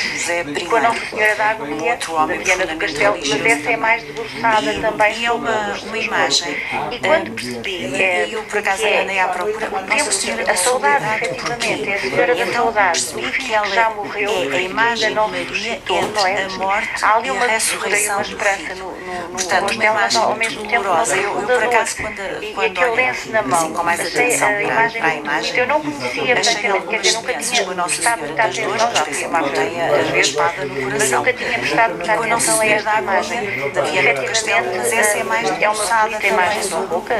E com a Nossa Senhora da Agonia, da Viana do Castelo, mas essa é mais debruçada também. E é uma imagem. E quando percebi, eu por acaso andei à procura, Nossa Senhora da a saudade, Soledade, efetivamente, é a Senhora da então saudade significa que já morreu e ainda não ressuscitou, não é? Há ali uma doçura e uma esperança no rosto dela, ao mesmo tempo uma profunda dor. E aquele lenço na mão, achei a imagem muito bonita. Eu não conhecia, francamente, quer dizer, nunca tinha prestado muita atenção, já fui a Mafra muitas vezes, mas nunca tinha prestado muita atenção a esta imagem. E, efetivamente, é uma bonita imagem de boca.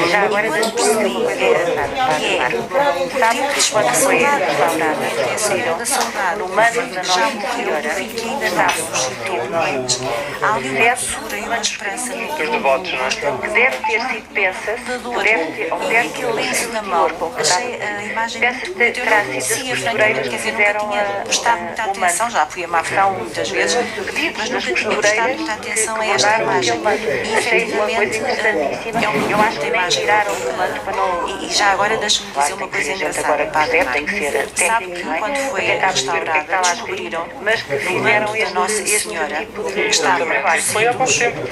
Já agora deixa-me dizer uma coisa engraçada para a sabe que quando foi restaurada, saíram no manto da Nossa Senhora, que ainda estava substituído, há ali uma esperança dos devotos, não é? que deve ter sido, pensa-se, que deve ter lenço na mão. Pensa-se que terá sido as costureiras que fizeram o manto. Já fui a Mafra muitas vezes, pedidos das costureiras que guardaram aquele manto. Achei uma coisa interessantíssima. Eu acho que nem tiraram o manto para não... E já agora deixa-me dizer uma coisa engraçada. Tem que ser técnico, não é? Quando foi restaurada, descobriram mas que fizeram da Nossa Senhora tipo que estava Foi há pouco tempo,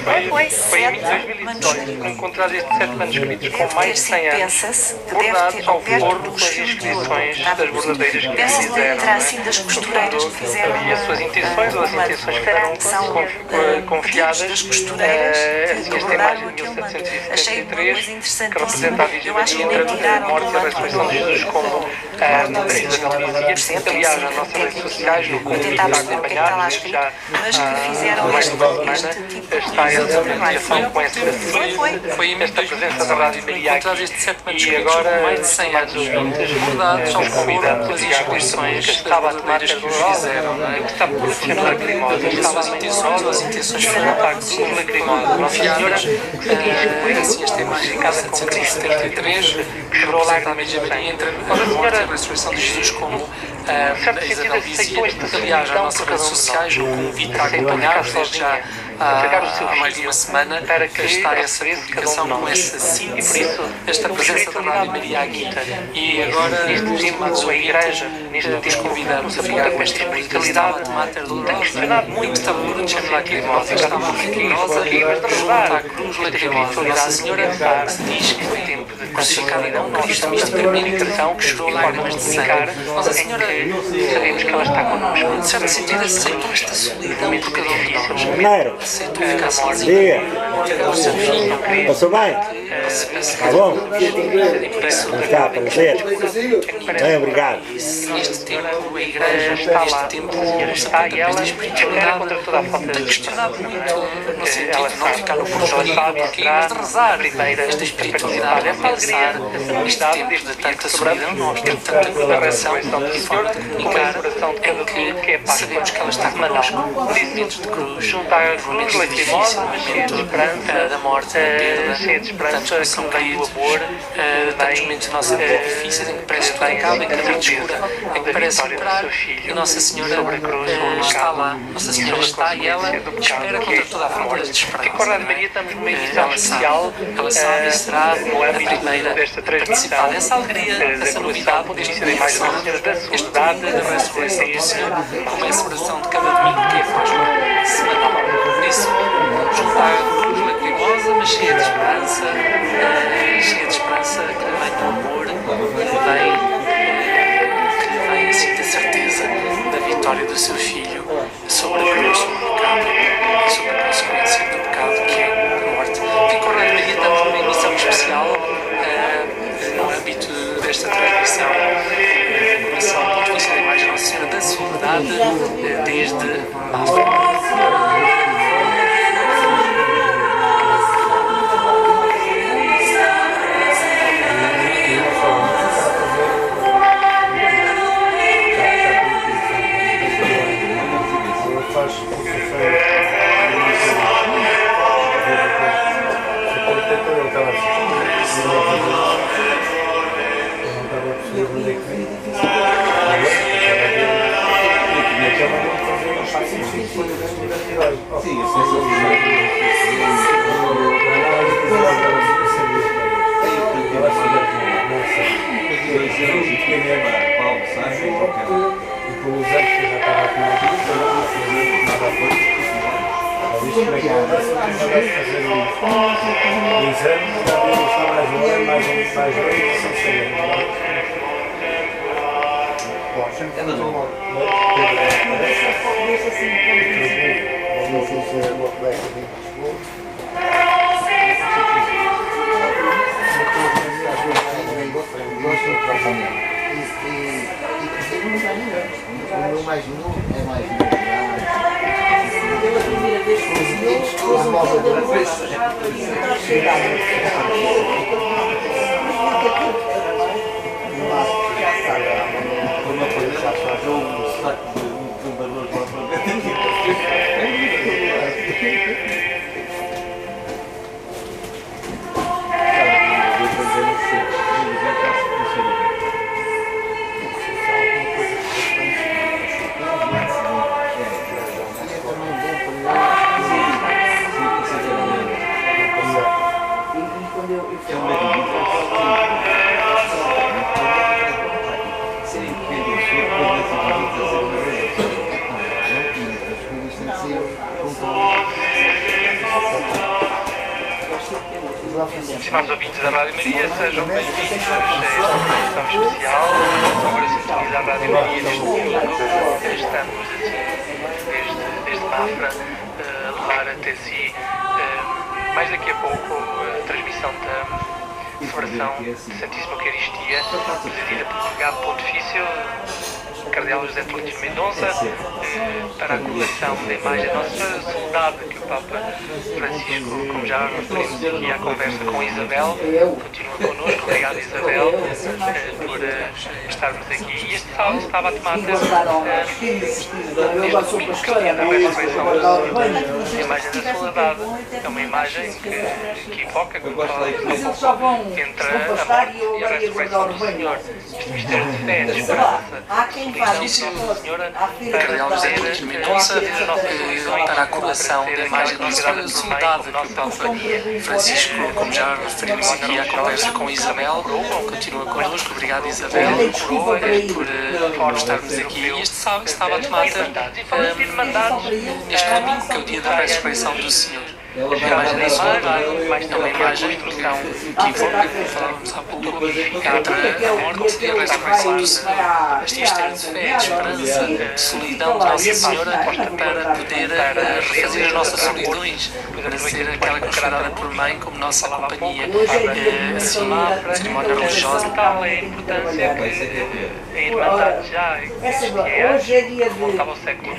foi em manuscritos. 2018, encontrados estes 7 manuscritos com mais de 100 anos, pensa-se que deve bordados ter ao perto forno do com as estilo de ouro. inscrições das bordadeiras que Pensa-se que fizeram. terá sido das costureiras que fizeram E as suas intenções, ou as intenções que foram confiadas, das costureiras assim, que esta bordaram imagem de aquele manto. 1773, Achei uma coisa que representa a interessantíssima. Eu acho que vigília nem entre a tiraram morte e a do ressurreição de Jesus, como a Isabel dizia. Aliás, nas nossas redes sociais, no convite a acompanhar, já mas que fizeram mais este de uma semana, tipo está essa comunicação com essa Foi em esta presença da Rádio Maria encontrados aqui. estes 7 E manuscritos agora, com mais de 100 mais anos, ouvintes, bordados ao os forno convidamos pelas a ficar com esta inscrições música. das Estava a tomar bordadeiras que os perdosa, fizeram, não é? que está por ser lacrimosa, estava a intenções, as intenções foram de facto lacrimosa. Nossa Senhora, assim, esta imagem de 773, que representa a Virgem Maria entre a morte e a ressurreição de Jesus, como a Isabel dizia. Aliás, nas nossas redes sociais, no convite a acompanhar-vos desde já há mais de uma semana, está essa publicação com esse síntese, esta presença da Rádio Maria aqui. E agora, estimados ouvintes, vos convidamos a ficar com esta espiritualidade Mater Dolorosa, muito taburucha lacrimosa, está muito lacrimosa, junto à cruz lacrimosa. Nossa Senhora diz que foi tempo de crucificada e não Cristo misticamente, que chorou lágrimas de sangue. Nossa Senhora, sabemos que ela está connosco. de certo sentido, aceitou esta solidão por cada um de nós. Primeiro, Aceitou ficar sozinho. diga, O seu filho, passou bem? Tá bom? Está, prazer. Bem, obrigado. Neste tempo, a Igreja, neste tempo, Está e ela esta quer espiritualidade contra toda a falta tem de questionado muito no sentido ela de não ficar no português, porque mas de rezar esta espiritualidade, de pensar neste tempo de tanta solidão, nós temos tanta colaboração e forma de comunicar, em que sabemos que ela está connosco, momentos de cruz, momentos de difícil, da morte, da perda, tantos que são caídos, tantos momentos da nossa vida difíceis em que parece tudo acaba, em que a vida escura, em que parece operar, e Nossa Senhora está lá, Nossa Senhora está e ela espera contra toda a fronteira de esperança. Recordar Maria, estamos numa edição especial, ela sabe e será no a âmbito primeira desta a participar transmissão dessa alegria, dessa novidade, deste dia mais uma Senhora da este Soledade, domingo da ressurreição do Senhor, como é a celebração de cada domingo, que é a Páscoa semanal. Por isso, junto à cruz lacrimosa, mas cheia de esperança, que vem do amor, que vem assim da certeza da vitória do seu Filho sobre a cruz, sobre o pecado e sobre a consequência do pecado que é a morte. Recordar Maria, estamos numa emissão especial no âmbito desta transmissão, comissão Pontifícia da Imagem Nossa Senhora da Soledade, desde Mafra. O mais novo é mais novo. Pela primeira vez que Estimados ouvintes da Rádio Maria, sejam bem-vindos a esta edição especial. Agora sintonizar a Rádio Maria neste domingo. Estamos assim, desde Mafra, a levar até si, mais daqui a pouco, a transmissão da celebração de Santíssima Eucaristia, presidida pelo Legado Pontifício, Cardeal José Tolentino Mendonça, para a colação da imagem da Nossa Saudade, que o Papa Francisco, como já referimos aqui à conversa com Isabel, continua connosco. Obrigado, Isabel, por estarmos aqui. E este sábado estava a tomar neste domingo, que é o dia da ressurreição da imagem da Saudade. É uma imagem que evoca, como falamos, entre a morte e a ressurreição do Senhor. Este mistério de fé, de esperança, Cardeal José Tolentino Mendonça, para a colação da imagem da nossa saudade, que o Papa Francisco, como já referimos aqui à conversa com Isabel, continua connosco. Obrigado, Isabel, por estarmos aqui. E este sábado estava a tomar este domingo, que é o dia da ressurreição do Senhor. A imagem da saudade é uma imagem que evoca, como falávamos há pouco, entre a morte e a ressurreição do Senhor. Este mistério de fé, de esperança, de solidão de Nossa Senhora para poder refazer as nossas solidões, para ser aquela que nos foi dada por mãe como nossa companhia. Assim, cerimónia religiosa. Tal é a importância que a Irmandade já voltava ao século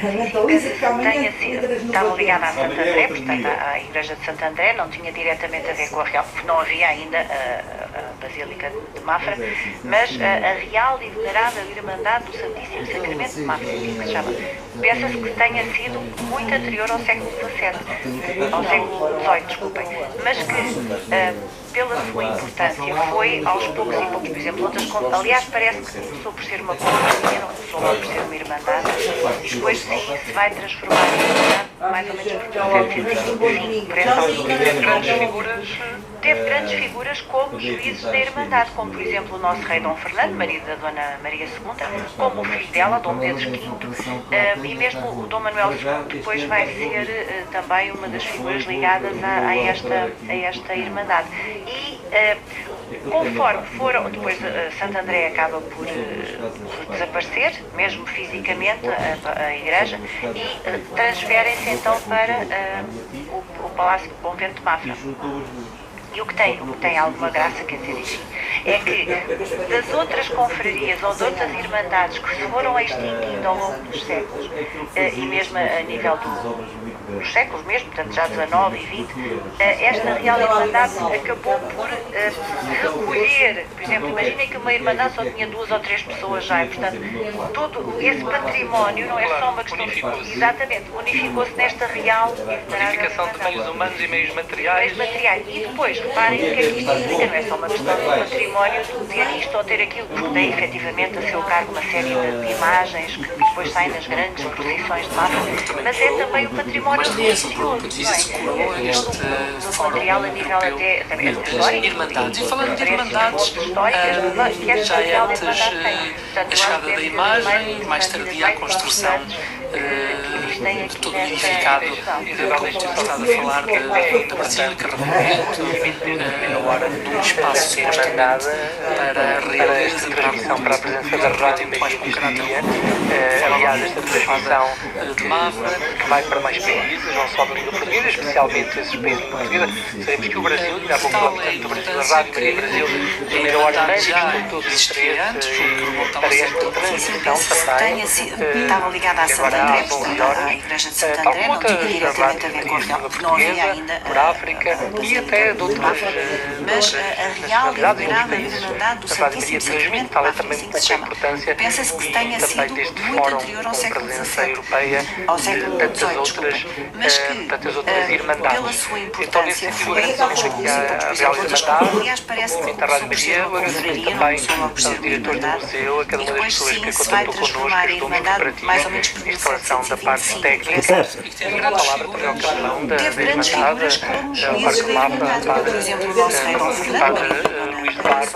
estava ligada a Santo André, portanto à Igreja de Santo André, não tinha diretamente a ver com a Real, porque não havia ainda a Basílica de Mafra, mas a Real e Venerável Irmandade do Santíssimo Sacramento de Mafra, que se chama. Pensa-se que tenha sido muito anterior ao século XVII, ao século XVIII, desculpem, mas que pela sua importância foi aos poucos e poucos, por exemplo, outras contas, aliás parece que começou por ser uma companhia, não começou logo por ser uma irmandade, depois sim se vai transformar em irmandade, mais ou menos por 1905. Teve grandes figuras como juízes da Irmandade, como por exemplo o nosso rei Dom Fernando, marido da Dona Maria II, como o filho dela, Dom Pedro V, e mesmo o Dom Manuel II depois vai ser também uma das figuras ligadas a esta Irmandade. E conforme foram, depois Santo André acaba por desaparecer, mesmo fisicamente, a igreja, e transferem-se então para o Palácio do Convento de Mafra. E o que tem alguma graça, quer dizer, enfim, é que das outras confrarias ou de outras irmandades que se foram extinguindo ao longo dos séculos, e mesmo a nível dos séculos mesmo, portanto já 19 e 20, esta Real Irmandade acabou por recolher, por exemplo, imaginem que uma irmandade só tinha 2 ou 3 pessoas já, e portanto todo esse património não é só uma questão de... Exatamente, unificou-se nesta Real unificação de meios humanos e meios materiais. E depois, reparem o que é que isto significa, não é só uma questão de património, de ter isto ou ter aquilo, porque tem efetivamente a seu cargo uma série de imagens que depois saem nas grandes procissões de massa, mas é também o património religioso, não é? Este material a nível até histórico. Irmandades. E falando de irmandades, já antes a chegada da imagem, mais tardia a construção tem de aqui todo o nesta significado. questão. Isabel tem estado a falar da Basílica, de um espaço supostamente para redes de transmissão para a presença da Rádio Maria neste dia. Aliás, esta transmissão de Mafra, que vai para mais países, não só da língua portuguesa, especialmente esses países de portuguesa. Sabemos que o Brasil, ainda há pouco falamos do Brasil, da Rádio Maria Brasil, primeira hora médica, com todo o interesse para esta transmissão também. Estava ligada à Santo André, à Igreja de Santo André, não tinha diretamente a ver com a real, porque não havia ainda por África e até de outras mas a real e venerada Irmandade do Santíssimo Sacramento, tal é também um pouco a importância pensa-se que tenha sido deste muito fórum anterior ao com século presença XVII, europeia ao de século tantas XVIII, outras, mas que tantas outras irmandades. pela sua Então, nesse importância sentido, foi agradecemos aqui à Real Irmandade, aliás, parece que a Rádio Maria, uma agradecemos confraria, também não só logo por ser aos uma diretores do irmandade, museu, a cada e uma das depois pessoas sim que se vai contactou connosco, transformar a ajudou-nos irmandade mais ou menos para por a instalação da parte 1725. técnica. Que E uma palavra para o capelão da Teve grandes Irmandade, figuras como o juízes da Irmandade, por exemplo, o nosso rei Dom Fernando, Luís de Barros,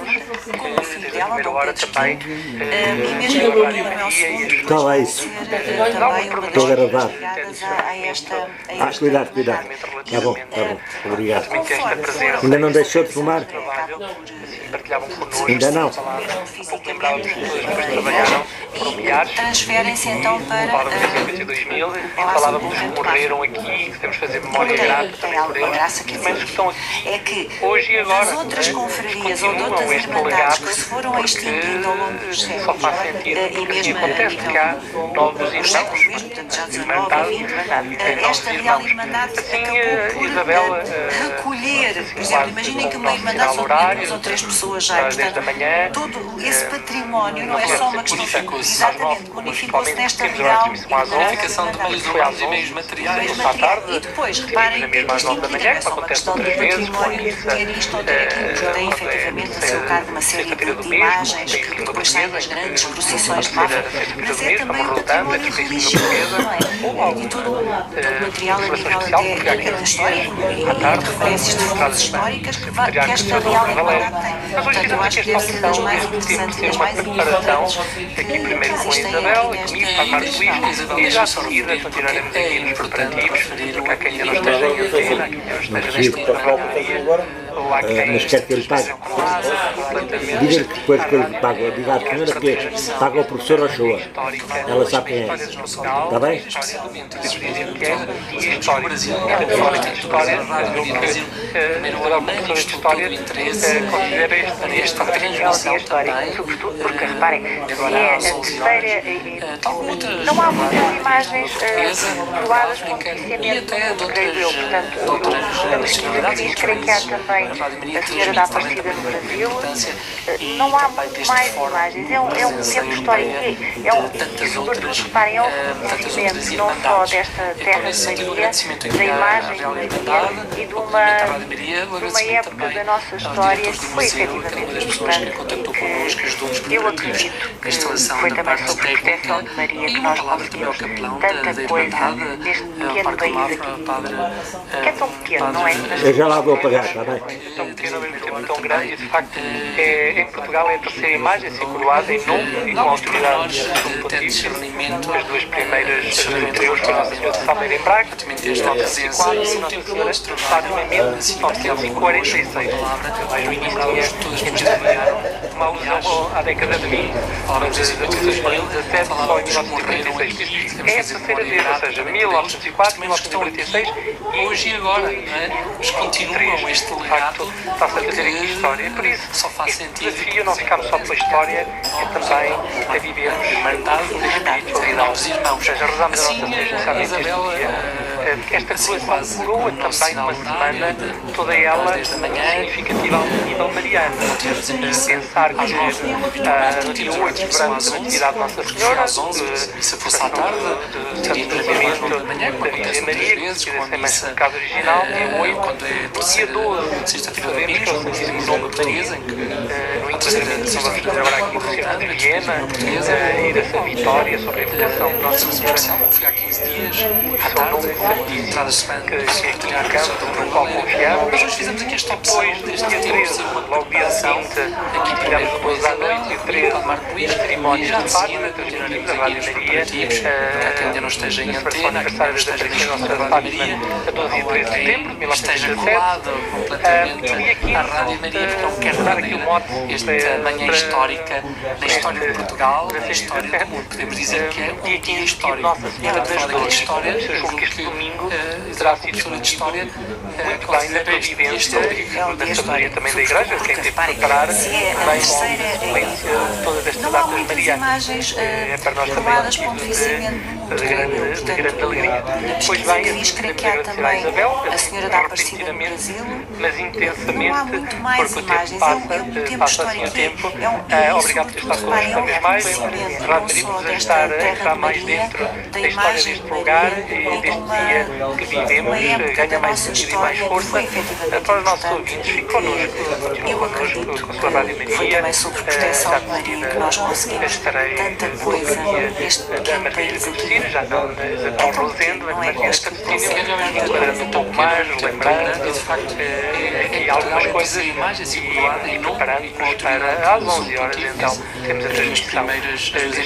como o filho desde a dela, primeira Dom hora Pedro também, e mesmo o Manuel II, Então é isso. também uma das Estou a gravar. ligadas a esta... Cuidado, cuidado. Tá bom. Obrigado. Conforme Ainda não deixou de fumar? partilhavam connosco. Ainda não. Lembrávamos que depois trabalharam, foram milhares. transferem-se então para Falávamos de 52 mil e falávamos dos que morreram aqui, que temos de fazer memória grata também por eles, mas que estão aqui é que hoje e agora. as outras confrarias ou de Continuam outras este irmandades legado, que se foram extinguindo ao longo dos só séculos faz sentido, e porque mesmo a acontece que há nível novos dos irmãos, séculos mesmo, portanto já 19 e 20, esta Real Irmandade assim, acabou por Isabel, recolher, por exemplo, imaginem que uma irmandade só tinha 2 ou 3 pessoas já, e, às 10 da portanto, manhã, todo esse património não é só uma questão de exatamente, unificou-se nesta temos Real a unificação de meios humanos e meios materiais. E depois, reparem o que é que isto implica, não é só uma questão de património, de ter isto ou ter aquilo, porque tem efetivamente a seu cargo uma série de imagens que depois saem das grandes procissões de Mafra, mas é também o património religioso, não é? E todo o material a nível até da história e referências de fontes históricas que esta Real Irmandade tem. Portanto, eu acho que deve ser das mais interessantes e das mais preparação importantes aqui primeiro que com a existem Isabel aqui e neste comigo, para a Marco Luís, e já a seguida continuaremos aqui nos preparativos, porque há quem ainda não esteja em antena, há quem ainda não esteja nesta confraria, ou há quem Mas quer que eu lhe pague? Diga-lhe que depois que eu lhe pago, diga à senhora que paga o professor Ochoa. Ela sabe quem é. Está bem? Sobretudo porque, reparem, é a terceira. Não há muitas imagens doadas com conhecimento, creio eu. Portanto, creio que há também a Senhora da Aparecida no Brasil. Não há muito mais imagens. É um tempo histórico. E, sobretudo, reparem, é um reconhecimento não só desta terra de Maria, da imagem de Maria e de uma época da nossa história que foi efetivamente importante e que eu acredito que foi também sob a proteção de Maria que nós conseguimos tanta coisa neste pequeno país aqui, que é tão pequeno, não é? Eu já lá vou pagar, está bem? Tão pequeno, ao mesmo tempo tão grande, e de facto em Portugal é a terceira imagem a ser coroada em nome e com autoridade do Pontífice. As duas primeiras anteriores foi Nossa Senhora de Salmeira em Braga, em 1904, e Nossa Senhora de Fátima em 1946. Mais o início uma alusão à década de 20, mas as eleições foram 17, só em 1946. É a terceira vez, ou seja, 1904, 1946 e hoje e agora, não é? Mas continuam este legado. Está-se a fazer aqui história, por isso só faz este sentido. desafio não ficamos só pela história, é também a vivermos a espiritualidade. Ou seja, rezamos a nossa presencialmente este dia. Esta coroação coroa também uma semana, toda ela significativa ao nível mariano. Pensar que no dia 8 celebramos a Natividade de Nossa Senhora, às 11, se fosse à tarde, Santo Nascimento da Virgem Maria, vezes, com a missa, pecado original, dia 8, quando é a dia terceira 12, sexta-feira do sabemos mês, que é o no Santíssimo nome Nome de de Teresa, em que no a terceira enquadramento que vamos sexta-feira fazer agora aqui no Circo de Viena e dessa vitória sobre a invocação de Nossa Senhora, especial, que foi há 15 dias, à seu nome tarde, entrada de semana, que aqui marcamos, no qual confiamos. mas hoje fizemos aqui esta opção Depois, deste dia tempo, 13, logo dia seguinte, aqui tivemos primeiro com a depois à Isabel, noite, dia comigo, 13, com o Marco Luís, a cerimónia e já de de Fátima, seguida transmitida continuaremos da aqui Rádio os Maria, preparativos, para quem ainda não esteja em antena, quem ainda não esteja da junto Nossa à Fátima, Rádio Maria, a 12 e 13 de setembro de ou esteja 1917. colado completamente E aqui, à Rádio Maria, porque é um quer dar aqui o mote esta manhã histórica na história de Portugal, na para história do mundo. Podemos dizer que é um dia histórico. Nossa Senhora das Falar aqui de Dores. história, Eu julgo julgo que este que domingo a professora de história muito bem na tua vivência e da sabedoria também da Igreja, quem teve que preparar se é a bem terceira, todas estas não há datas muitas marianas. imagens É para nós também filmadas motivo pontificiamente de grande alegria. Na Pois pesquisa bem, que assim diz, creio podemos que há agradecer à também Isabel, a Senhora da Aparecida no Brasil. mas Não intensamente, há muito mais porque o tempo imagens, passa, é um tempo passa assim o histórico. tempo. E Obrigado por estar sobretudo, connosco uma vez mais. reconhecimento não Referimos só a desta estar terra de mais Maria, dentro da da história imagem deste de lugar Maria, e e de deste uma dia que vivemos, época ganha da mais nossa sentido e mais história que força. foi efetivamente Para os nossos importante. ouvintes, fique connosco, continue Eu connosco acredito com a sua Rádio que foi Maria. também sob proteção Já de de Maria seguida que nós conseguimos estarei tanta na coisa companhia neste da pequeno Margarida país aqui. Capucino, já não na Isabel Rosendo, Não mas é Margarida este Capucino, que lembrando um pouco mais, lembrando de facto aqui algumas coisas e preparando-nos para às 11 horas então temos a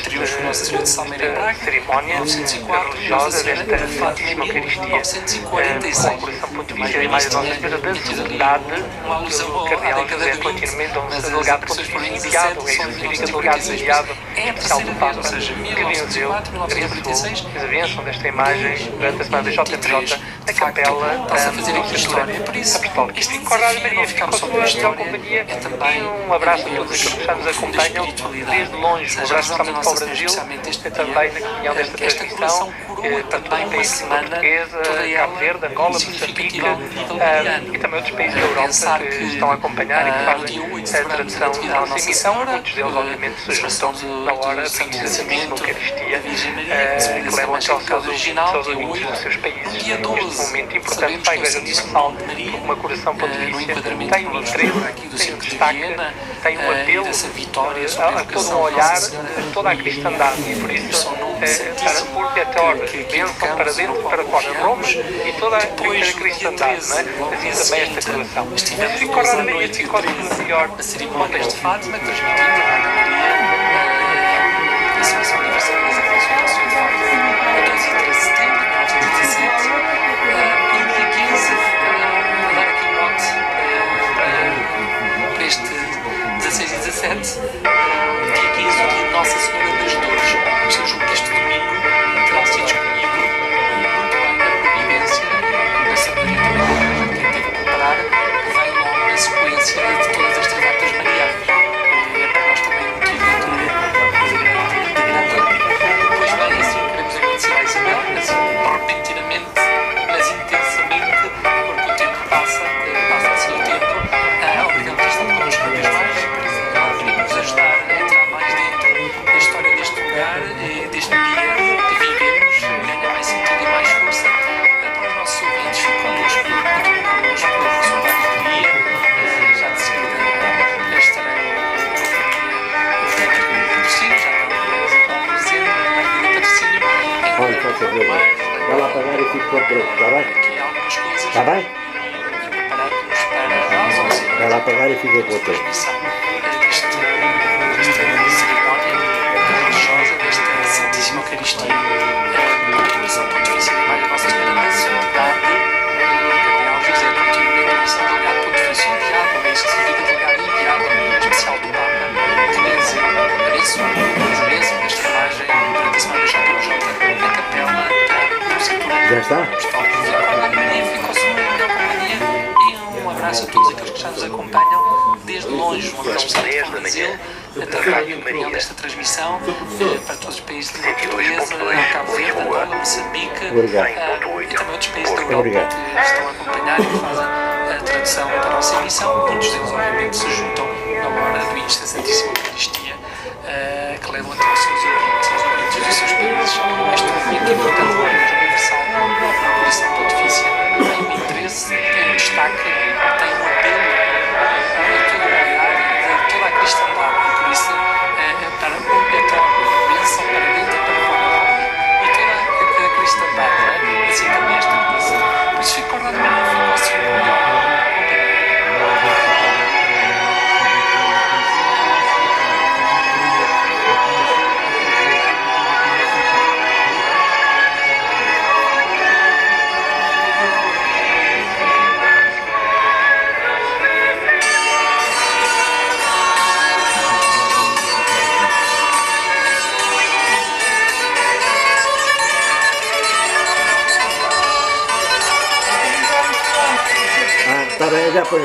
transmissão da cerimónia religiosa desta Santíssima Eucaristia com o coração pontifício e mais a Nossa Senhora da Soledade pelo Cardeal José Contino Mendonça, delegado pontifício enviado, é isso que significa delegado enviado especial do Papa, que benzeu, abençoou, fez a bênção desta imagem durante a semana da JMJ na capela apostólica. Fico com a Rádio Maria, fico com a sua melhor companhia e um abraço a todos aqueles que já nos acompanham desde longe, um abraço especialmente para o Brasil, também na comunhão desta transmissão, para todo o país portuguesa, Cabo Verde, Angola, Moçambique e também outros países da Europa que estão a acompanhar e que fazem a tradução da nossa emissão. Muitos deles, obviamente, se juntam na hora do início da Santíssima Eucaristia, que levam até aos seus ouvintes nos seus países. Neste momento importante para a Igreja Universal, uma coração pontifícia, tem um interesse, tem um destaque, tem um apelo a todo um olhar, a toda a cristandade. E por isso, para Purgator, bênção para dentro, para fora, Roma e toda a cristandade, não é? Assim também esta coração. Mas ficou raro Maria, ficou tudo melhor. A cerimónia de Fátima, transmitida na Rádio Maria, a Seleção Universal das Apelações de Fátima, a 12 e 13 de setembro de 1917, e dia 15, a dar aqui um mote para este 16 e 17, dia 15, o dia de Nossa Senhora das Dores. Eu julgo que este domingo terá sido escolhido muito bem na providência e na sabedoria também da Igreja, quem teve que preparar, que vem logo na sequência de todas estas datas marianas. É para nós também um motivo de grande alegria. Pois bem, assim queremos agradecer à Isabel, assim, repentinamente, mas intensamente, porque o tempo passa assim o tempo. Obrigado por estar connosco uma vez mais, por nos ajudar a entrar mais dentro da história deste lugar, deste dia que vivemos, ganha mais sentido e mais força. Para os nossos ouvintes, fiquem connosco, continuem connosco, a sua Rádio Maria, já de seguida estarei o Margarida Patrocínio, já estão presente, a Margarida Patrocínio. Olha, por favor, vai lá pagar e fico com o troco, está bem? Aqui algumas coisas. Está bem? E preparando-nos para as 11 horas. Vai lá pagar e fica com o troco. Transmissão desta cerimónia religiosa, desta Santíssima Eucaristia, com a coração pontifícia de Maria Nossa Senhora da Soledade, Cardeal José Coutinho Mendonça, delegado pontifício enviado, é isso que significa delegado enviado especial do Papa, que benzeu, abençoou as bênçãos desta imagem durante a semana da JMJ na capela da Música Já está? Apostólica. Fico com a Rádio Maria, fico com a sua melhor companhia e um abraço a todos aqueles que já nos acompanham desde longe, um abraço especial para o Brasil, através da união desta transmissão para todos os países de Portuguesa, Cabo Verde, Angola, Moçambique e também outros países da Europa que estão a acompanhar e que fazem a tradução da nossa emissão. Muitos deles, obviamente, se juntam na hora do início da Santíssima Eucaristia, que levam até aos seus ouvintes dos seus países. Este movimento importante da Igreja Universal, na coração pontifícia já põe,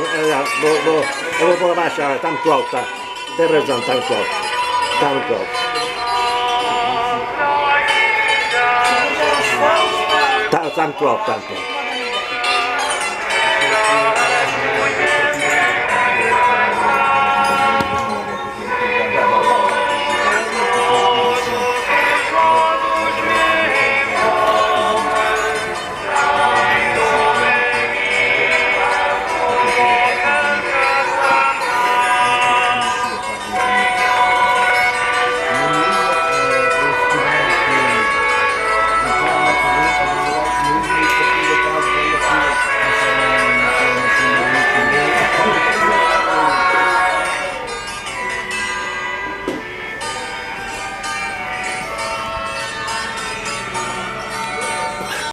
eu vou abaixar, está muito alto, está. Tem razão, está muito alto. Está muito alto. Está muito alto, está muito alto.